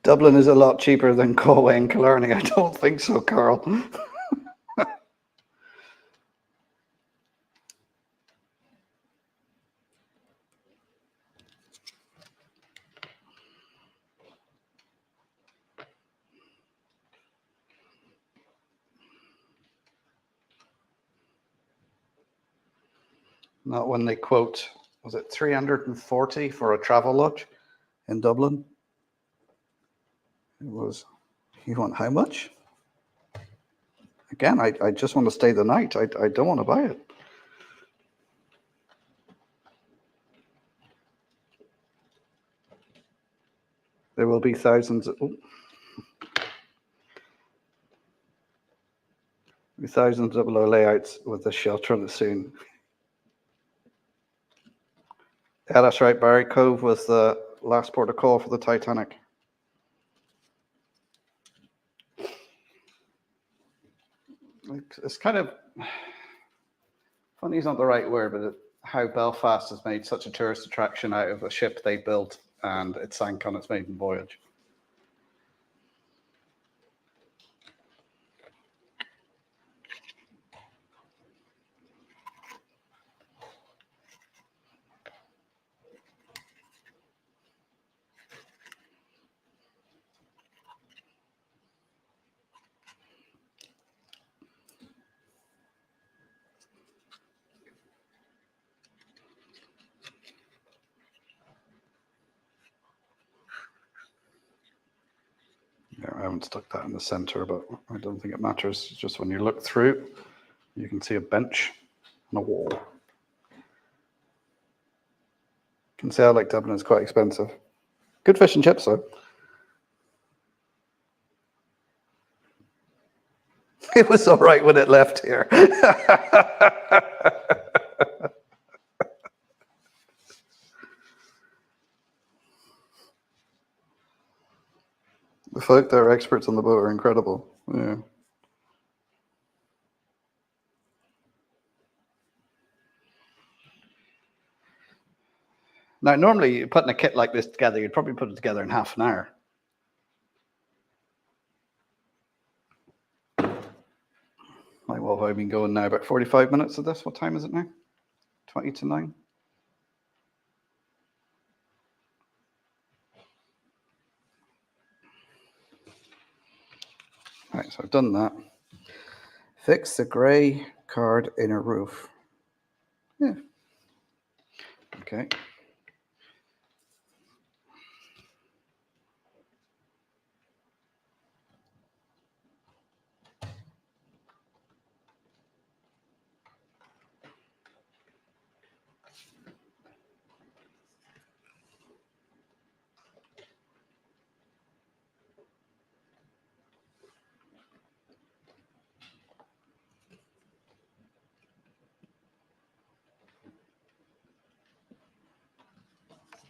Speaker 1: Dublin is a lot cheaper than Galway and Killarney. I don't think so, Carl. Not when they quote, was it 340 for a travel lodge in Dublin? It was, you want how much? Again, I just want to stay the night. I don't want to buy it. There will be thousands of our layouts with the shelter on the soon. Yeah, that's right. Barry Cove was the last port of call for the Titanic. It's kind of funny is not the right word, but how Belfast has made such a tourist attraction out of a ship they built and it sank on its maiden voyage. haven't stuck that in the center, but I don't think it matters. It's just when you look through, you can see a bench and a wall. You can see how like Dublin is quite expensive. Good fish and chips though. It was all right when it left here. The folk that are experts on the boat are incredible. Yeah. Now, normally putting a kit like this together, you'd probably put it together in half an hour. Like, what have I been going now? About 45 minutes of this? What time is it now? 20 to 9? Right, so I've done that. Fix the grey card inner roof. Yeah. Okay.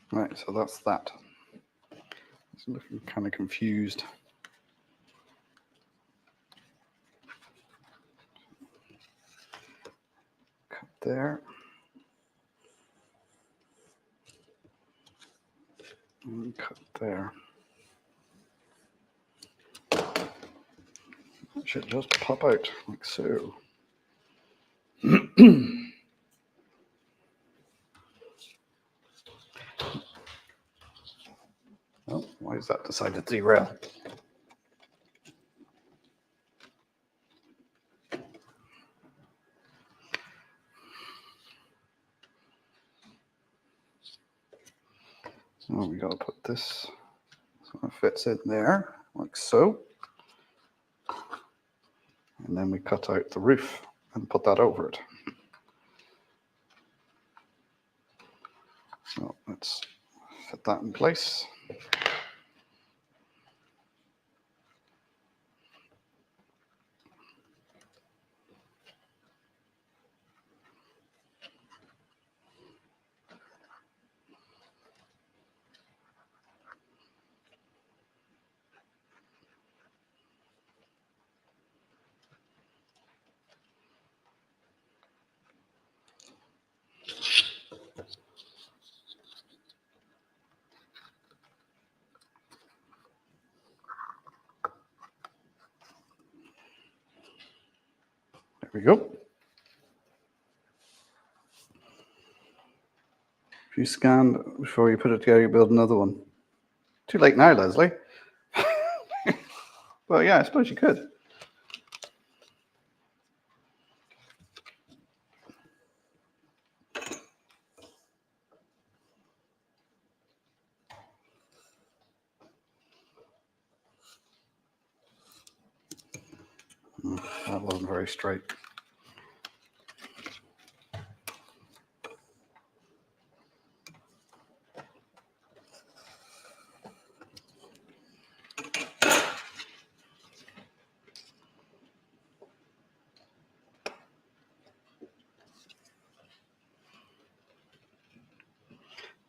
Speaker 1: Right, so that's that. It's looking kind of confused. Cut there. And cut there. That should just pop out like so. Oh, why has that decided to derail? So we got to put this so it fits in there, like so. And then we cut out the roof and put that over it. So let's fit that in place. There we go. If you scan before you put it together, you build another one. Too late now, Leslie. Well, yeah, I suppose you could. That wasn't very straight.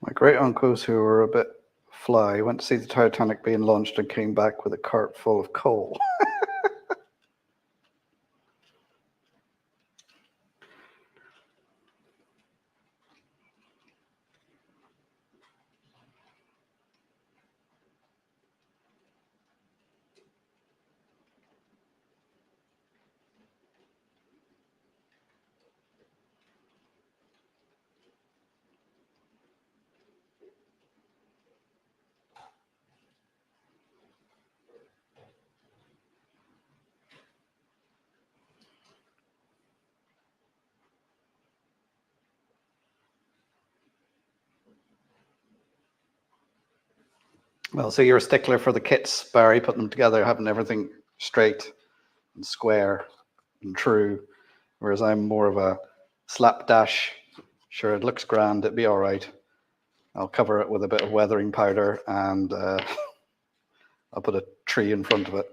Speaker 1: My great uncles, who were a bit fly, went to see the Titanic being launched and came back with a cart full of coal. Well, so you're a stickler for the kits, Barry, putting them together, having everything straight and square and true, whereas I'm more of a slapdash. Sure, it looks grand, it'd be all right. I'll cover it with a bit of weathering powder and I'll put a tree in front of it.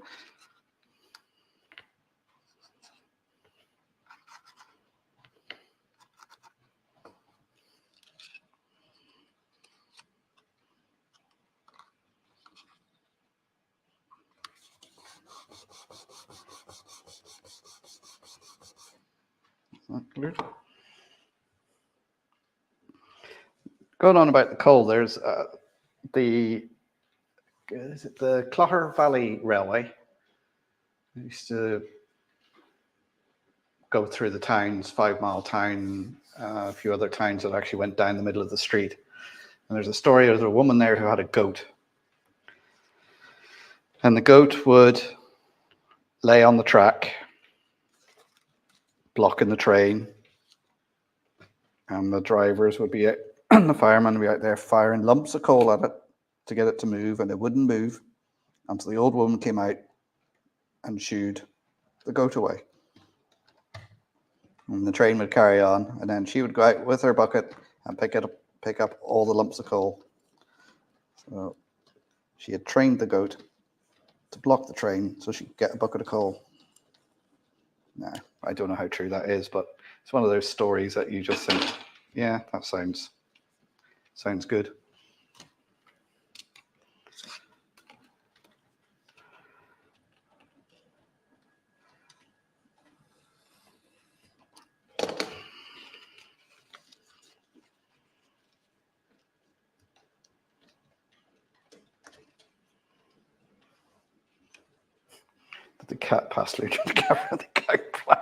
Speaker 1: Going on about the coal, there's the Clogher Valley Railway. I used to go through the towns, 5 Mile Town, a few other towns that actually went down the middle of the street. And there's a story of a woman there who had a goat. And the goat would lay on the track, blocking the train. And the drivers would be, and the firemen would be out there firing lumps of coal at it to get it to move, and it wouldn't move until the old woman came out and shooed the goat away. And the train would carry on, and then she would go out with her bucket and pick up all the lumps of coal. So she had trained the goat to block the train so she could get a bucket of coal. Now, I don't know how true that is, but it's one of those stories that you just think, yeah, that sounds good. The cat passed through the camera, the cow black.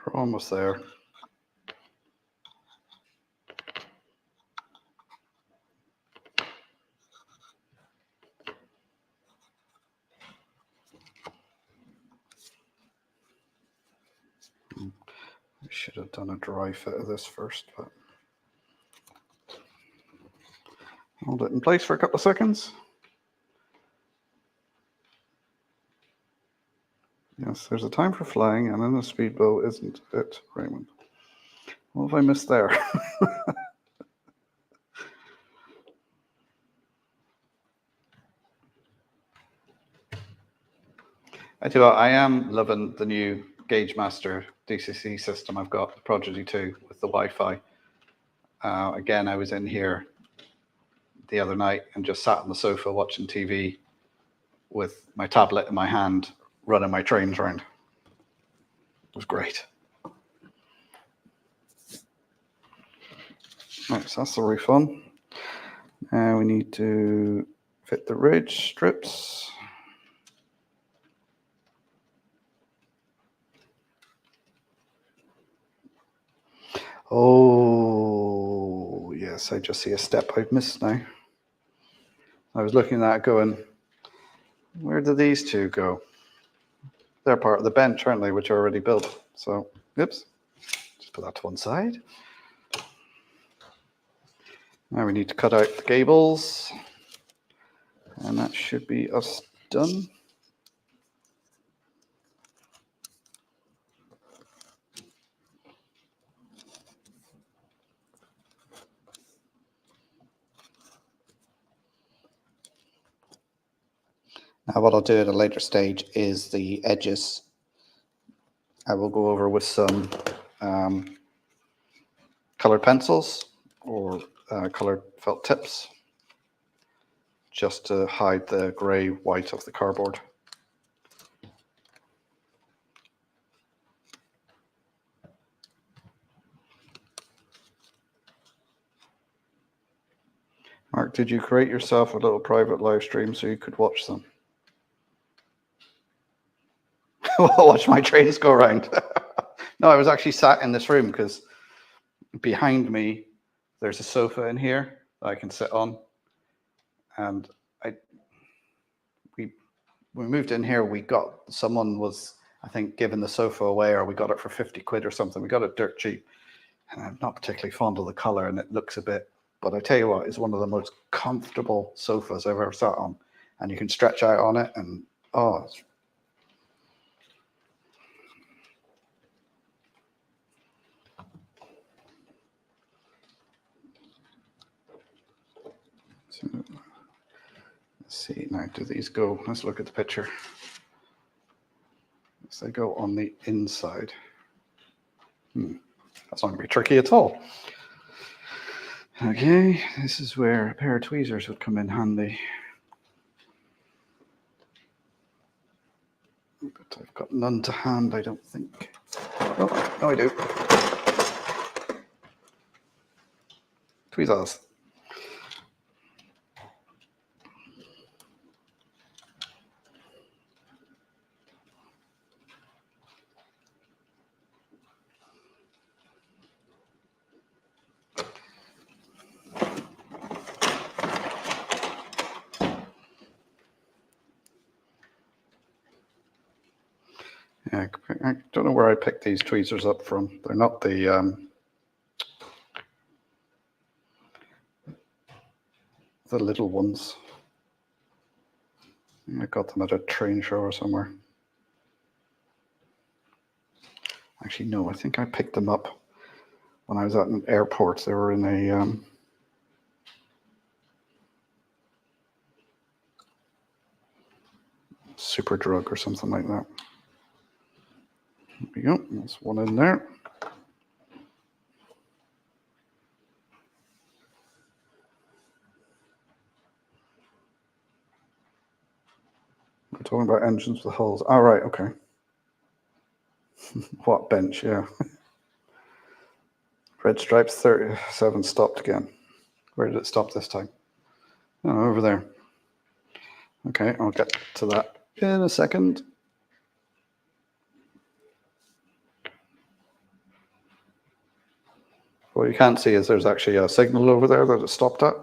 Speaker 1: We're almost there. I should have done a dry fit of this first, but hold it in place for a couple of seconds. Yes, there's a time for flying, and in a speedboat, isn't it, Raymond? What have I missed there? I tell you what, I am loving the new Gauge Master DCC system I've got, the Prodigy 2, with the Wi-Fi. Again, I was in here the other night and just sat on the sofa watching TV with my tablet in my hand, running my trains around. It was great. Right, so that's the roof on. Now we need to fit the ridge strips. Oh, yes, I just see a step I've missed now. I was looking at that going, where do these two go? They're part of the bench, aren't they, which are already built. So, oops, just put that to one side. Now we need to cut out the gables. And that should be us done. Now what I'll do at a later stage is the edges. I will go over with some colored pencils or colored felt tips just to hide the grey white of the cardboard. Mark, did you create yourself a little private live stream so you could watch them? Watch my trains go around. No, I was actually sat in this room because behind me there's a sofa in here that I can sit on, and we moved in here. Someone was, I think, giving the sofa away, or we got it for 50 quid or something. We got it dirt cheap, and I'm not particularly fond of the color, and it looks a bit. But I tell you what, it's one of the most comfortable sofas I've ever sat on, and you can stretch out on it, and it's so, let's see, now do these go? Let's look at the picture. So they go on the inside. That's not going to be tricky at all. Okay, this is where a pair of tweezers would come in handy. But I've got none to hand, I don't think. Oh, no, I do. Tweezers. Yeah, I don't know where I picked these tweezers up from. They're not the little ones. I got them at a train show or somewhere. Actually, no, I think I picked them up when I was at an airport. They were in a super drug or something like that. There we go. There's one in there. We're talking about engines with hulls. Oh, right, okay. What bench, yeah. Red stripes 37 stopped again. Where did it stop this time? Oh, over there. Okay, I'll get to that in a second. What you can't see is there's actually a signal over there that it stopped at.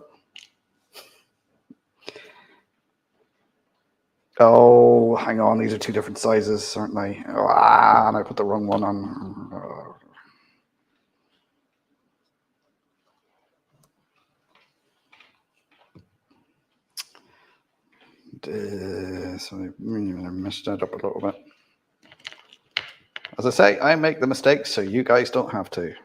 Speaker 1: Oh, hang on, these are two different sizes, aren't they? And I put the wrong one on. So I messed that up a little bit. As I say, I make the mistakes so you guys don't have to.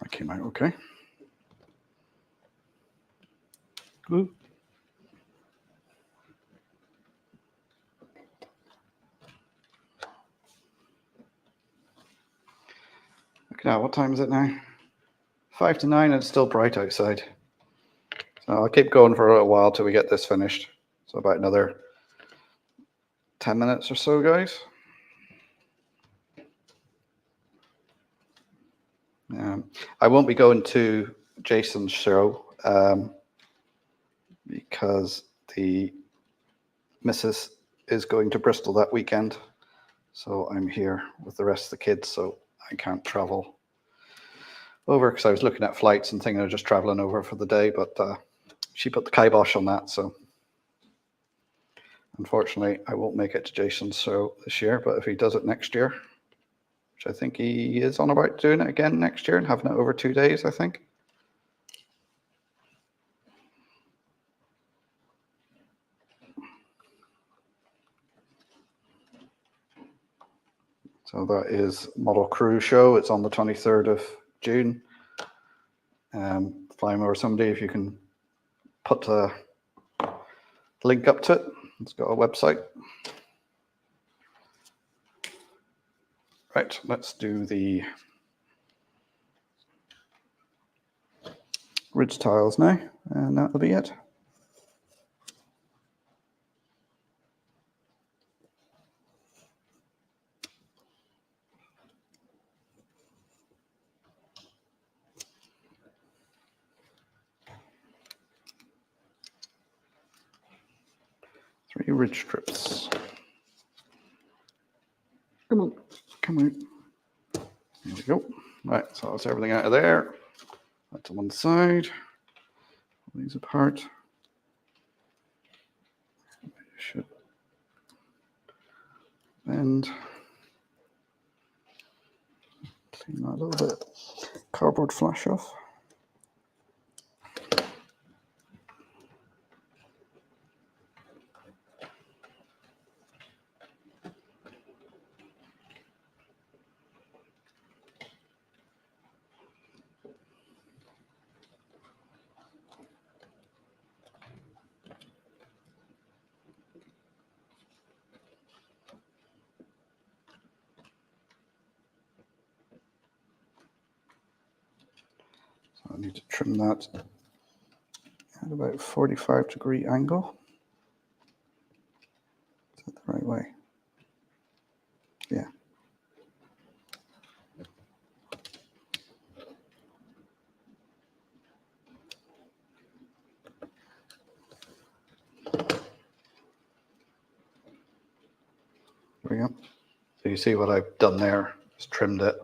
Speaker 1: That came out okay. Ooh. Look at that, what time is it now? 5 to 9 and it's still bright outside. So I'll keep going for a little while till we get this finished. So about another 10 minutes or so, guys. I won't be going to Jason's show because the missus is going to Bristol that weekend. So I'm here with the rest of the kids, so I can't travel over because I was looking at flights and thinking of just traveling over for the day, but she put the kibosh on that. So unfortunately, I won't make it to Jason's show this year, but if he does it next year, which I think he is on about doing it again next year and having it over 2 days, I think. So that is Model Crew Show. It's on the 23rd of June. Flying over somebody, if you can put a link up to it. It's got a website. Right, let's do the ridge tiles now, and that'll be it. Three ridge strips. Come on, come on. There we go. Right, so that's everything out of there. That to one side. Pull these apart. Should bend. Clean that a little bit. Cardboard flash off. So I need to trim that at about a 45-degree angle. Is that the right way? Yeah. There we go. So you see what I've done there, just trimmed it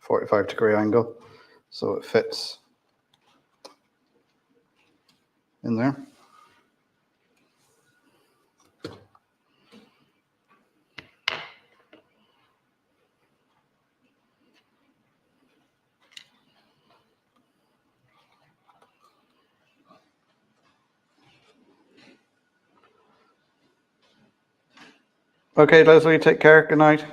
Speaker 1: 45-degree angle so it fits in there. Okay, Leslie, take care. Good night.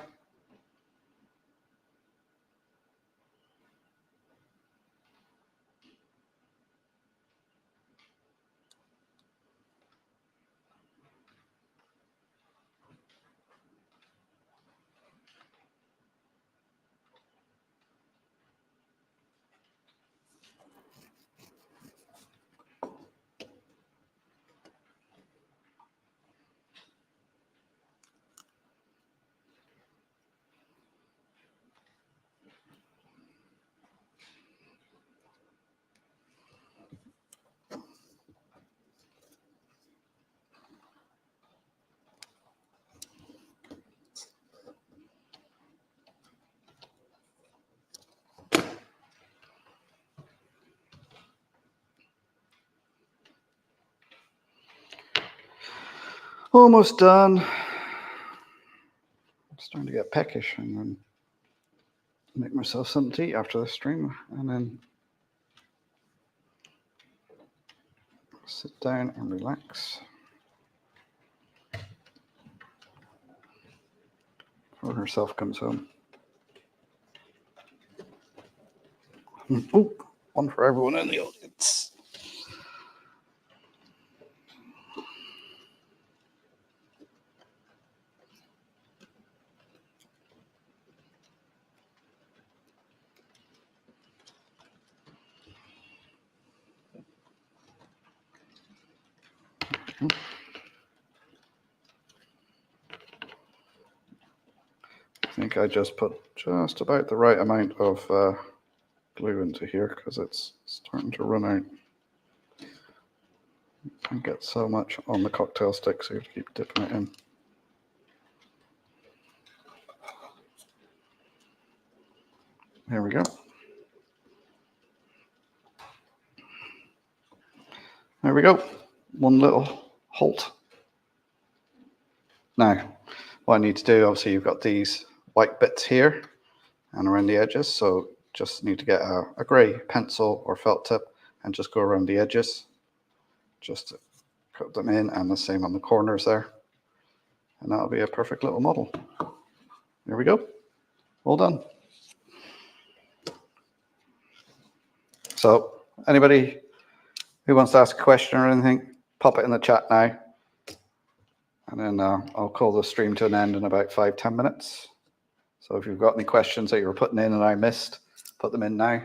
Speaker 1: Almost done. I'm starting to get peckish. I'm going to make myself something to eat after this stream and then sit down and relax before herself comes home. Oh, one for everyone in the audience. I think I just put just about the right amount of glue into here because it's starting to run out. You can't get so much on the cocktail stick, so you have to keep dipping it in. There we go. There we go. One little halt. Now, what I need to do, obviously you've got these white bits here and around the edges, so just need to get a grey pencil or felt tip and just go around the edges just to cut them in, and the same on the corners there, and that'll be a perfect little model. There we go. All done. So anybody who wants to ask a question or anything, pop it in the chat now. And then I'll call the stream to an end in about 5-10 minutes. So if you've got any questions that you were putting in and I missed, put them in now.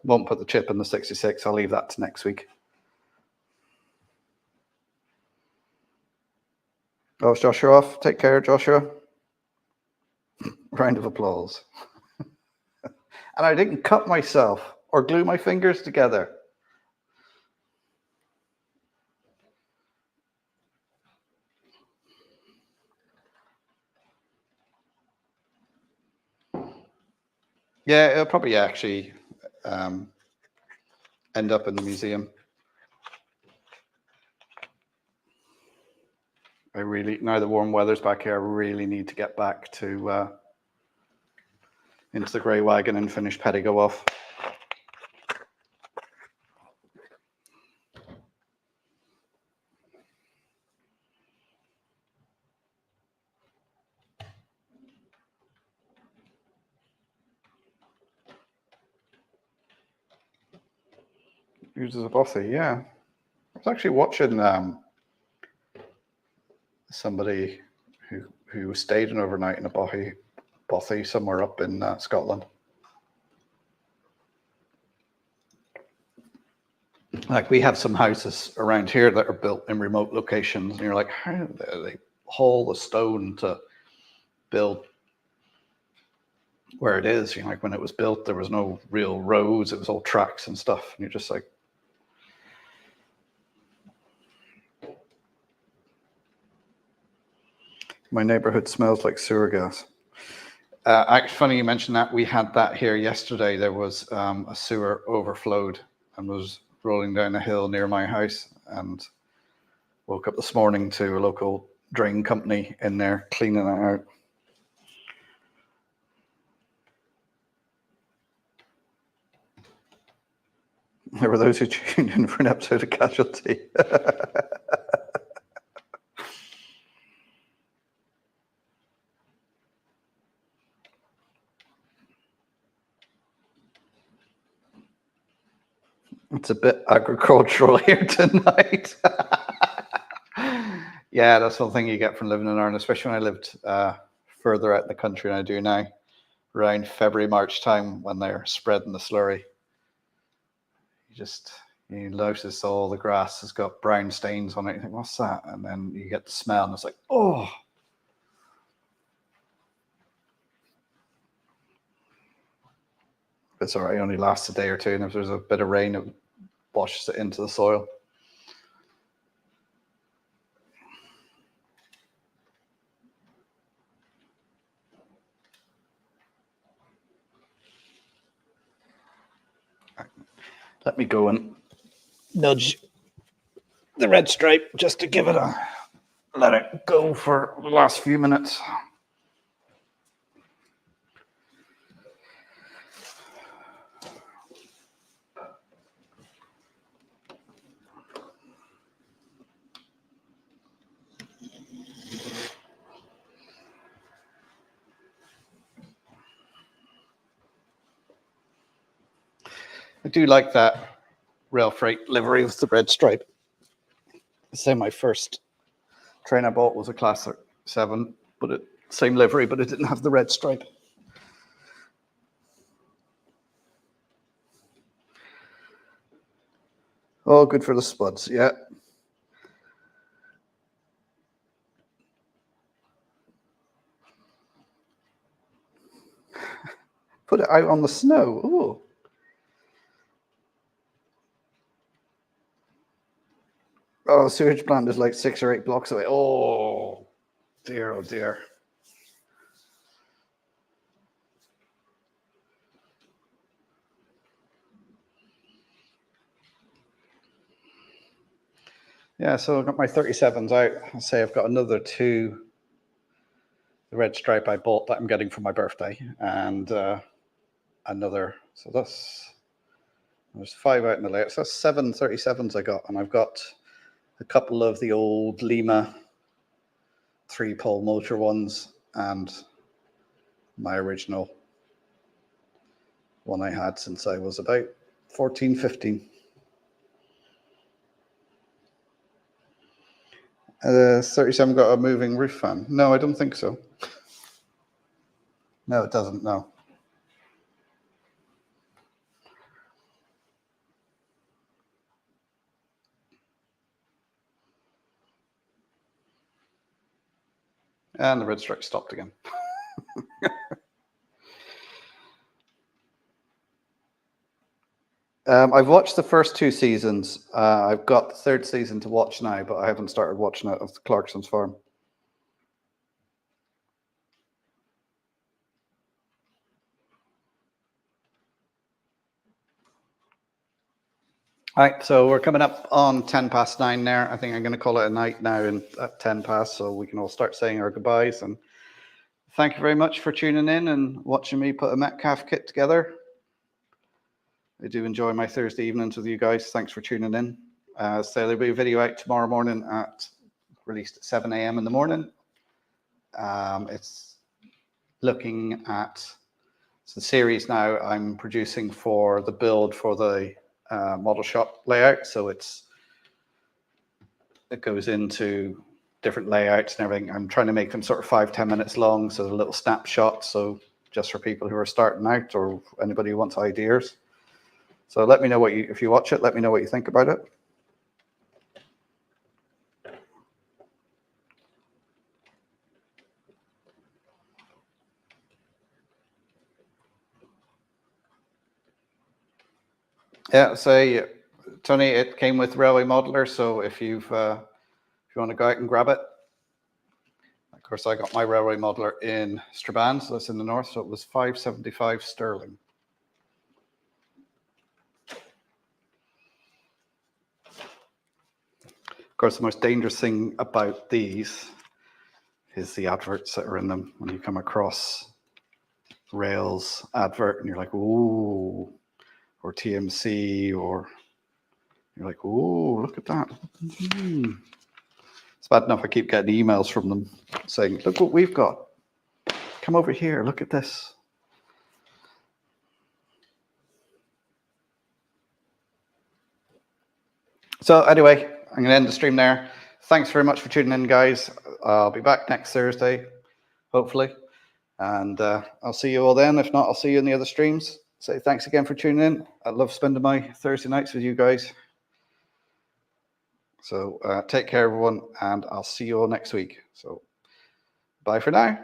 Speaker 1: Won't put the chip in the 66. I'll leave that to next week. Oh, is Joshua off? Take care, Joshua. Round of applause. And I didn't cut myself or glue my fingers together. Yeah, it'll probably actually end up in the museum. Now the warm weather's back here, I really need to get back to into the grey wagon and finish Pettigo off. Uses a bothy, yeah. I was actually watching somebody who stayed an overnight in a bothy somewhere up in Scotland. Like we have some houses around here that are built in remote locations, and you're like, how do they haul the stone to build where it is? You know, like when it was built, there was no real roads; it was all tracks and stuff. And you're just like, my neighborhood smells like sewer gas. Actually, funny you mentioned that. We had that here yesterday. There was a sewer overflowed and was rolling down a hill near my house, and woke up this morning to a local drain company in there cleaning it out. There were those who tuned in for an episode of Casualty. It's a bit agricultural here tonight. Yeah, that's the thing you get from living in Ireland, especially when I lived further out in the country than I do now. Around February, March time when they're spreading the slurry. You notice all the grass has got brown stains on it. You think, what's that? And then you get the smell and it's like, oh. It's all right, it only lasts a day or two, and if there's a bit of rain, it washes it into the soil. Let me go and nudge the red stripe just to give it let it go for the last few minutes. I do like that rail freight livery with the red stripe. So my first train I bought was a Classic 7, but same livery, but it didn't have the red stripe. Oh, good for the spuds, yeah. Put it out on the snow. Ooh. Oh, the sewage plant is like 6 or 8 blocks away. Oh dear, oh dear. Yeah, so I've got my 37s out. I'll say I've got another 2, the red stripe I bought that I'm getting for my birthday, and another. So there's 5 out in the layout. So that's 7 37s I got, and I've got a couple of the old Lima 3-pole motor ones and my original one I had since I was about 14, 15. 37 got a moving roof fan. No, I don't think so. No, it doesn't, no. And the red stripe stopped again. I've watched the first 2 seasons. I've got the 3rd season to watch now, but I haven't started watching it of the Clarkson's Farm. All right, so we're coming up on 9:10 there. I think I'm going to call it a night now at 10 past, so we can all start saying our goodbyes. And thank you very much for tuning in and watching me put a Metcalf kit together. I do enjoy my Thursday evenings with you guys. Thanks for tuning in. So there'll be a video out tomorrow morning released at 7 a.m. in the morning. It's looking at the series now I'm producing for the build for the model shop layout. So it goes into different layouts and everything. I'm trying to make them sort of 5-10 minutes long, so they're little snapshots. So just for people who are starting out or anybody who wants ideas. So let me know if you watch it, let me know what you think about it. Yeah, say, Tony, it came with Railway Modeler, so if you want to go out and grab it. Of course, I got my Railway Modeler in Strabane, so that's in the north, so it was £5.75 sterling. Of course, the most dangerous thing about these is the adverts that are in them. When you come across Rails advert and you're like, ooh, or TMC, or you're like, ooh, look at that. It's bad enough I keep getting emails from them saying, look what we've got. Come over here, look at this. So anyway, I'm going to end the stream there. Thanks very much for tuning in, guys. I'll be back next Thursday, hopefully. And I'll see you all then. If not, I'll see you in the other streams. So thanks again for tuning in. I love spending my Thursday nights with you guys. So take care, everyone, and I'll see you all next week. So bye for now.